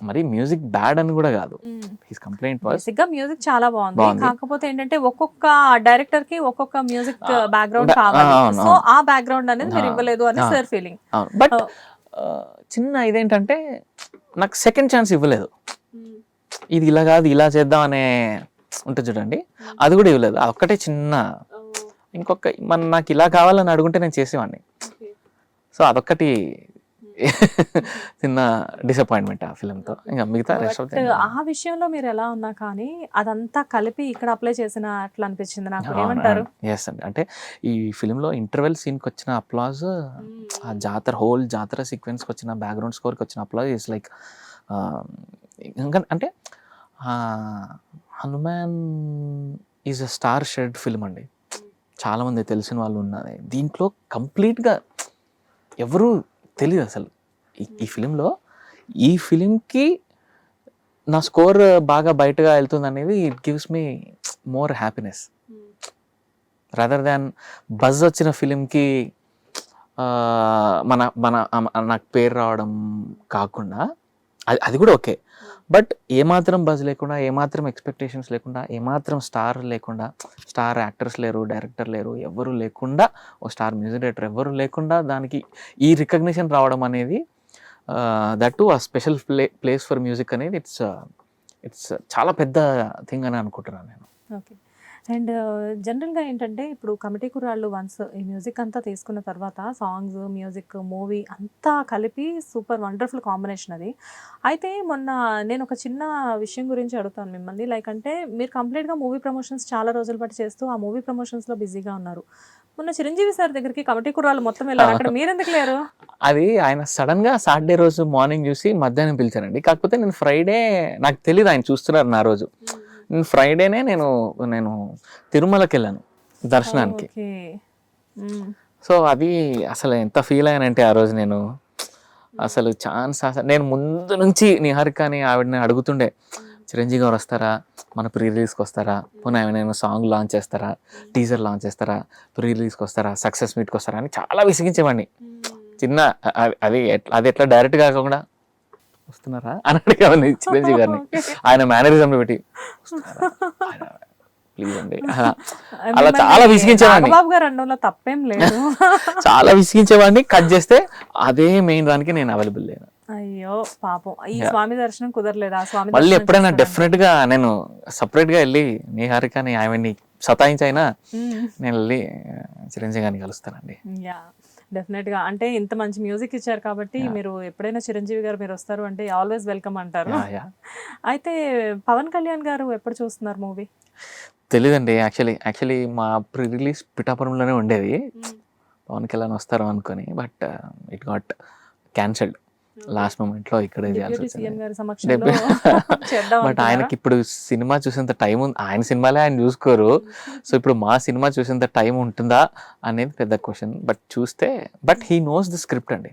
మరి మ్యూజిక్ బ్యాడ్ అని కూడా కాదు, హిస్ కంప్లైంట్ వాస్ బేసిక్గా మ్యూజిక్ చాలా బాగుంది, కాకపోతే ఏంటంటే ఒక్కొక్క డైరెక్టర్ కి ఒక్కొక్క మ్యూజిక్ బ్యాక్గ్రౌండ్ కావాలి, సో ఆ బ్యాక్గ్రౌండ్ అనేది మీరు ఇవ్వలేదు అని సార్ ఫీలింగ్. బట్ చిన్న ఇదేంటంటే నాకు సెకండ్ ఛాన్స్ ఇవ్వలేదు, ఇది ఇలా కాదు ఇలా చేద్దాం అనే ఉంటుంది చూడండి, అది కూడా ఇవ్వలేదు. అదొక్కటే చిన్న, ఇంకొక నాకు ఇలా కావాలని అడుగుంటే నేను చేసేవాడిని. సో అదొక్కటి చిన్న డిసప్పాయింట్మెంట్ ఆ ఫిల్మ్తో. ఇంకా మిగతా ఆ విషయంలో మీరు ఎలా ఉన్నా కానీ అదంతా కలిపి ఇక్కడ అప్లై చేసిన అట్లా అనిపించింది నాకు. ఏమంటారు? ఎస్ అండి, అంటే ఈ ఫిల్మ్లో ఇంటర్వెల్ సీన్కి వచ్చిన అప్లాజ్, ఆ హోల్ జాతర సీక్వెన్స్కి వచ్చిన బ్యాక్గ్రౌండ్ స్కోర్కి వచ్చిన అప్లాజ్ ఇస్ లైక్, ఇంకా అంటే Hanuman is a star shed film అండి, చాలామంది తెలిసిన వాళ్ళు ఉన్నది. దీంట్లో కంప్లీట్గా ఎవరు తెలియదు అసలు ఈ ఫిలింలో. ఈ ఫిలింకి నా స్కోర్ బాగా బయటగా వెళ్తుంది అనేది it gives me more happiness rather than buzz వచ్చిన ఫిలింకి నాకు పేరు రావడం కాకుండా, అది కూడా ఓకే, బట్ ఏమాత్రం బజ్ లేకుండా, ఏమాత్రం ఎక్స్పెక్టేషన్స్ లేకుండా, ఏమాత్రం స్టార్ లేకుండా, స్టార్ యాక్టర్స్ లేరు, డైరెక్టర్ లేరు, ఎవరు లేకుండా, ఓ స్టార్ మ్యూజిక్ డైరెక్టర్ ఎవరు లేకుండా దానికి ఈ రికగ్నిషన్ రావడం అనేది, దట్ టు ఆ స్పెషల్ ప్లేస్ ఫర్ మ్యూజిక్ అనేది ఇట్స్ చాలా పెద్ద థింగ్ అని అనుకుంటున్నాను నేను. ఓకే. అండ్ జనరల్‌గా ఏంటంటే ఇప్పుడు కమిటీ కుర్రాళ్ళు వన్స్ ఈ మ్యూజిక్ అంతా తీసుకున్న తర్వాత సాంగ్స్, మ్యూజిక్, మూవీ అంతా కలిపి సూపర్ వండర్‌ఫుల్ కాంబినేషన్ అది. అయితే మొన్న నేను ఒక చిన్న విషయం గురించి అడుగుతాను మిమ్మల్ని. లైక్ అంటే మీరు కంప్లీట్‌గా మూవీ ప్రమోషన్స్ చాలా రోజుల పాటు చేస్తూ ఆ మూవీ ప్రమోషన్స్‌లో బిజీగా ఉన్నారు. మొన్న చిరంజీవి సార్ దగ్గరికి కమిటీ కుర్రాళ్ళు మొత్తం వెళ్లారు. అక్కడ మీరెందుకు లేరు? అది ఆయన సడన్‌గా సాటర్‌డే రోజు మార్నింగ్ చూసి మధ్యాహ్నం పిలిచారండి. కాకపోతే నేను ఫ్రైడే నాకు తెలీదు ఆయన చూస్తున్నారు నా రోజు. నేను ఫ్రైడేనే నేను తిరుమలకెళ్ళాను దర్శనానికి. ఓకే. హ్మ్. సో అది అసలు ఎంత ఫీల్ అయ్యానంటే ఆ రోజు నేను అసలు నేను ముందు నుంచి నిహారికని ఆవిడని అడుగుతుండే, చిరంజీవి గారు వస్తారా, మన ప్రీ రిలీజ్కి వస్తారా, పోనీ ఏమైనా సాంగ్ లాంచ్ చేస్తారా, టీజర్ లాంచ్ చేస్తారా, ప్రీ రిలీజ్కి వస్తారా, సక్సెస్ మీట్కి వస్తారా అని చాలా విసిగించేవాడిని. చిన్న అది ఎట్లా డైరెక్ట్ కాకుండా వస్తున్నారా అని అడిగేవాడిని చిరంజీవి గారిని. ఆయన మేనరిజంలో పెట్టి ప్లీజ్ అండి అలా చాలా విసిగించేవాడిని. నాగబాబు గారు అనడంలో తప్పేం లేదు. చాలా విసిగించేవాడిని. కట్ చేస్తే అదే మెయిన్ దానికి నేను అవైలబుల్ లేను. అయ్యో పాపం, ఈ స్వామి దర్శనం కుదరలేదా? స్వామి మళ్ళీ దర్శనం ఎప్పుడైనా చేస్తారా? డెఫినెట్ గా నేను సపరేట్ గా వెళ్ళి నిహారికని ఆమెని సతాయించైనా నేను వెళ్ళి చిరంజీవి గారిని కలుస్తానండి. యా, డెఫినెట్ గా. అంటే ఇంత మంచి మ్యూజిక్ ఇచ్చారు కాబట్టి మీరు ఎప్పుడైనా చిరంజీవి గారు మీరు వస్తారు అంటే ఆల్వేస్ వెల్కమ్ అంటారు. అయితే పవన్ కళ్యాణ్ గారు ఎప్పుడు చూస్తున్నారు మూవీ? తెలీదండి. యాక్చువల్లీ మా ప్రీ రిలీజ్ పిఠాపురంలోనే ఉండేది. పవన్ కళ్యాణ్ వస్తారు అనుకొని, but it got cancelled last moment లో. ఇక్కడ డిప్యూటీ సీఎం గారి సమక్షంలో చేద్దాం బట్ ఆయనకి ఇప్పుడు సినిమా చూసేంత టైం ఉంది. ఆయన సినిమాలే ఆయన చూసుకోరు. సో ఇప్పుడు మా సినిమా చూసేంత టైం ఉంటుందా అనేది పెద్ద question. But he knows the script అండి.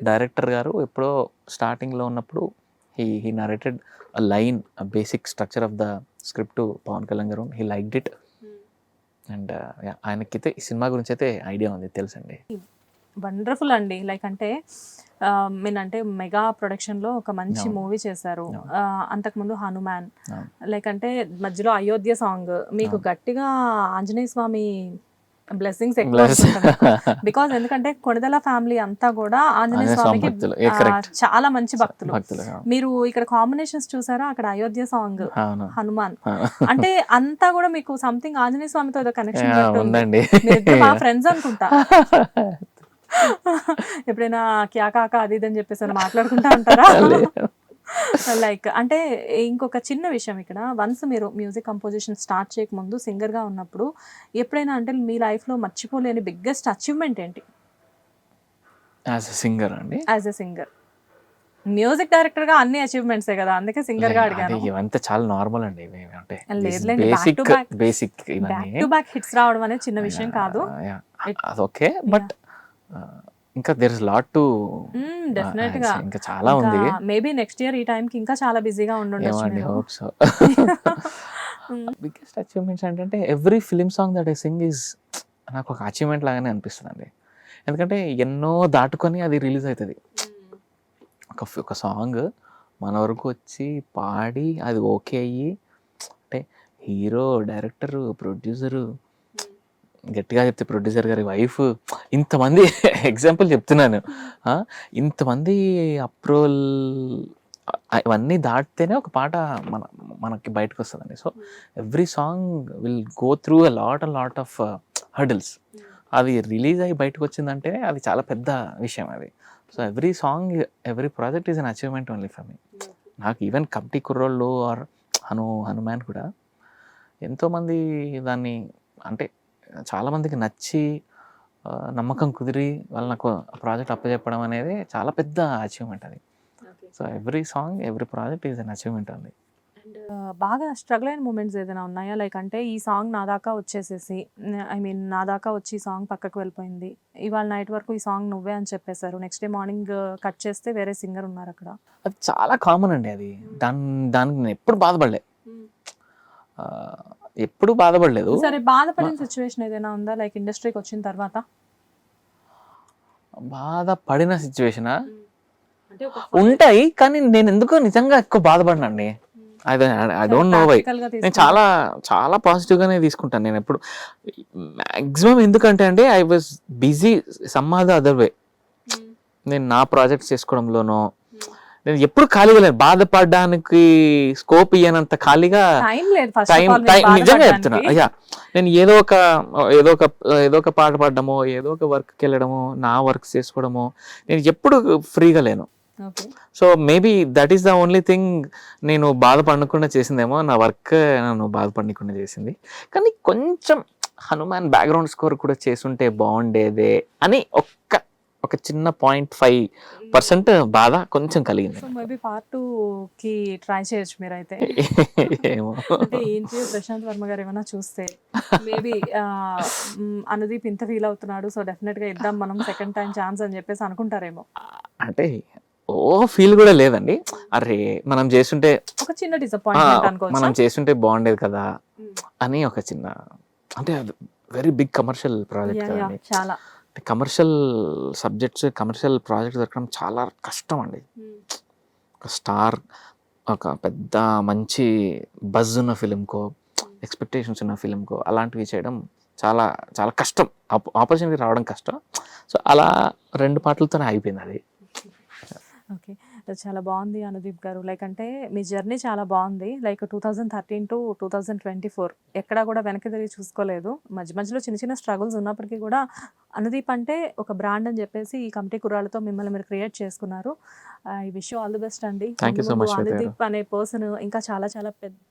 డైరెక్టర్ గారు ఎప్పుడో స్టార్టింగ్ లో ఉన్నప్పుడు he narrated a line, a basic structure of the script to Pawan Kalyan garu. He liked it and ఆయనకైతే ఈ సినిమా గురించి అయితే ఐడియా ఉంది, తెలుసండి. వండర్ఫుల్ అండి. లైక్ అంటే మీనంటే మెగా ప్రొడక్షన్లో ఒక మంచి మూవీ చేశారు. అంతకుముందు హనుమాన్, లైక్ అంటే మధ్యలో అయోధ్య సాంగ్. మీకు గట్టిగా ఆంజనేయ స్వామి బ్లెస్సింగ్స్ ఎక్కువ బికాజ్ ఎందుకంటే కొణిదల ఫ్యామిలీ అంతా కూడా ఆంజనేయ స్వామికి చాలా మంచి భక్తులు. మీరు ఇక్కడ కాంబినేషన్స్ చూసారా? అక్కడ అయోధ్య సాంగ్, హనుమాన్, అంటే అంతా కూడా మీకు సంథింగ్ ఆంజనేయ స్వామితో ఏదో కనెక్షన్ ఉందండి. మా ఫ్రెండ్స్ అనుకుంటా. ఎప్పుడైనా క్యా కాకా అది ఇది అని చెప్పేసి మాట్లాడుకుంటా ఉంటారా? లైక్ అంటే ఇంకొక చిన్న విషయం ఇక్కడ, వన్స్ మీరు మ్యూజిక్ కంపోజిషన్ స్టార్ట్ చేయకముందు సింగర్గా ఉన్నప్పుడు ఎప్పుడైనా అంటే మీ లైఫ్లో మర్చిపోలేని బిగ్గెస్ట్ అచీవ్మెంట్ ఏంటి? యాజ్ ఎ సింగర్ అండి. As a singer, music director గా అన్ని అచీవ్మెంట్సే కదా, అందుకే సింగర్ గా అడిగాను. ఇవంతా చాలా నార్మల్ అండి. అంటే basic back to back hits రావడం అనేది చిన్న విషయం కాదు. అది ఓకే, బట్ ఇంకా there is lot to definite గా ఇంకా చాలా ఉంది. మేబీ నెక్స్ట్ ఇయర్ ఈ టైం కి ఇంకా చాలా బిజీగా ఉండుండొచ్చు. Hope so. బిగ్గెస్ట్ అచీవ్మెంట్స్ అంటే every film song that I sing is నాకు ఒక అచీవ్మెంట్ లాగానే అనిపిస్తుంది అండి. ఎందుకంటే ఎన్నో దాటుకొని అది రిలీజ్ అవుతుంది. ఒక సాంగ్ మన వరకు వచ్చి పాడి అది ఓకే అయ్యి, అంటే హీరో, డైరెక్టరు, ప్రొడ్యూసరు, గట్టిగా చెప్తే ప్రొడ్యూసర్ గారి వైఫ్, ఇంతమంది ఎగ్జాంపుల్ చెప్తున్నాను, ఇంతమంది అప్రూవల్ ఇవన్నీ దాటితేనే ఒక పాట మనకి బయటకు వస్తుందండి. So every song will go through a lot of hurdles. అది రిలీజ్ అయ్యి బయటకు వచ్చిందంటే అది చాలా పెద్ద విషయం అది. So every song, every project is an achievement only for me. నాకు ఈవెన్ కమిటీ కుర్రోళ్ళు ఆర్ హనుమాన్ కూడా ఎంతోమంది దాన్ని అంటే చాలామందికి నచ్చి నమ్మకం కుదిరి వాళ్ళు నాకు ప్రాజెక్ట్ అప్పచెప్పడం అనేది చాలా పెద్ద అచీవ్మెంట్ అది. So every song, every project is an achievement అండి. అండ్ బాగా స్ట్రగుల్ అయిన మూమెంట్స్ ఏదైనా ఉన్నాయా? లైక్ అంటే ఈ సాంగ్ నా దాకా వచ్చేసేసి, ఐ మీన్ నా దాకా వచ్చి ఈ సాంగ్ పక్కకు వెళ్ళిపోయింది, ఇవాళ నైట్ వరకు ఈ సాంగ్ నువ్వే అని చెప్పేశారు, నెక్స్ట్ డే మార్నింగ్ కట్ చేస్తే వేరే సింగర్ ఉన్నారు అక్కడ. అది చాలా కామన్ అండి. అది దానికి నేను ఎప్పుడు బాధపడలే, ఎప్పుడు బాధపడలేదు. సరే, బాధపడిన సిచ్యువేషన్ ఏదైనా ఉందా లైక్ ఇండస్ట్రీకి వచ్చిన తర్వాత? బాధపడిన సిచ్యువేషనా ఉంటాయి, కానీ నేను ఎందుకో నిజంగా ఎక్కువ బాధపడినండి. I don't know why. నేను చాలా చాలా పాజిటివ్గానే తీసుకుంటాను నేను ఎప్పుడు మ్యాక్సిమం. ఎందుకంటే అండి I was busy some or the other way. నేను నా ప్రాజెక్ట్స్ చేసుకోవడంలోనో నేను ఎప్పుడు ఖాళీగా లేను, బాధపడడానికి స్కోప్ ఇయ్యనంత ఖాళీగా టైం లేదు first time of all time నిజంగా చెప్తున్నా. అయ్యా నేను ఏదో ఒక పాట పాడడమో, ఏదో ఒక వర్క్కి వెళ్ళడమో, నా వర్క్ చేసుకోవడమో, నేను ఎప్పుడు ఫ్రీగా లేను. Okay so maybe that is the only thing నేను బాధపడకుండా చేసిందేమో, నా వర్క్ నన్ను బాధపడకుండా చేసింది. కానీ కొంచెం హనుమాన్ బ్యాక్గ్రౌండ్ స్కోర్ కూడా చేసుంటే బాగుండేదే అని ఒక చిన్న 0.5% బాధ కొంచెం కలిగింది. సో మేబీ పార్ట్ 2కి ట్రై చేయొచ్చు మీరైతే. ఏమో అంటే ఏంటి ప్రశాంత్ వర్మ గారు ఏమైనా చూస్తే మేబీ అనుదీప్ ఇంత ఫీల్ అవుతున్నాడు, సో డెఫినెట్ గా ఇద్దాం మనం సెకండ్ టైం ఛాన్స్ అని చెప్పేసి అనుకుంటారేమో. అంటే ఫీల్ కూడా లేదండి, అరే మనం చేస్తుంటే ఒక చిన్న డిసప్పాయింట్మెంట్ అనుకోవచ్చు. మనం చేస్తుంటే బాగుండేది కదా అని ఒక చిన్న, అంటే వెరీ బిగ్ కమర్షియల్ ప్రాజెక్ట్ కదండి. చాలా కమర్షియల్ సబ్జెక్ట్స్, కమర్షియల్ ప్రాజెక్ట్స్ దొరకడం చాలా కష్టం అండి. ఒక స్టార్, ఒక పెద్ద మంచి బజ్ ఉన్న ఫిలింకో, ఎక్స్పెక్టేషన్స్ ఉన్న ఫిలింకో అలాంటివి చేయడం చాలా చాలా కష్టం, ఆపర్చునిటీ రావడం కష్టం. సో అలా 2 పాటలతోనే అయిపోయింది అది. ఓకే చాలా బాగుంది అనుదీప్ గారు. లైక్ అంటే మీ జర్నీ చాలా బాగుంది. లైక్ 2013 to 2024 ఎక్కడా కూడా వెనక్కి తిరిగి చూసుకోలేదు. మధ్యలో చిన్న చిన్న స్ట్రగుల్స్ ఉన్నప్పటికీ కూడా అనుదీప్ అంటే ఒక బ్రాండ్ అని చెప్పేసి ఈ కమిటీ కుర్రాళ్ళతో మిమ్మల్ని మీరు క్రియేట్ చేసుకున్నారు. I wish you all the best అండి. Thank you so much, శ్వేత గారు. అనుదీప్ అనే పర్సన్ ఇంకా చాలా చాలా పెద్ద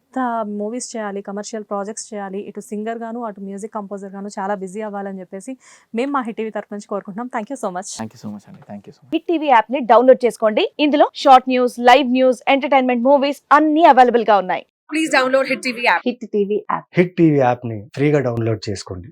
మూవీస్ చేయాలి, కమర్షియల్ ప్రాజెక్ట్స్ చేయాలి, ఇటు సింగర్ గాను అటు మ్యూజిక్ కంపోజర్ గాను చాలా బిజీ అవ్వాలని చెప్పేసి మేము మా హిట్ టీవీ తరఫు నుంచి కోరుకుంటున్నాం. Thank you so much. Thank you so much అండి, thank you so much. Hit TV app ని డౌన్లోడ్ చేసుకోండి. ఇందులో short news, live news, entertainment movies అన్ని అవైలబుల్ గా ఉన్నాయి. Please download Hit TV app. Hit TV app. Hit TV యాప్ని ఫ్రీగా డౌన్లోడ్ చేసుకోండి.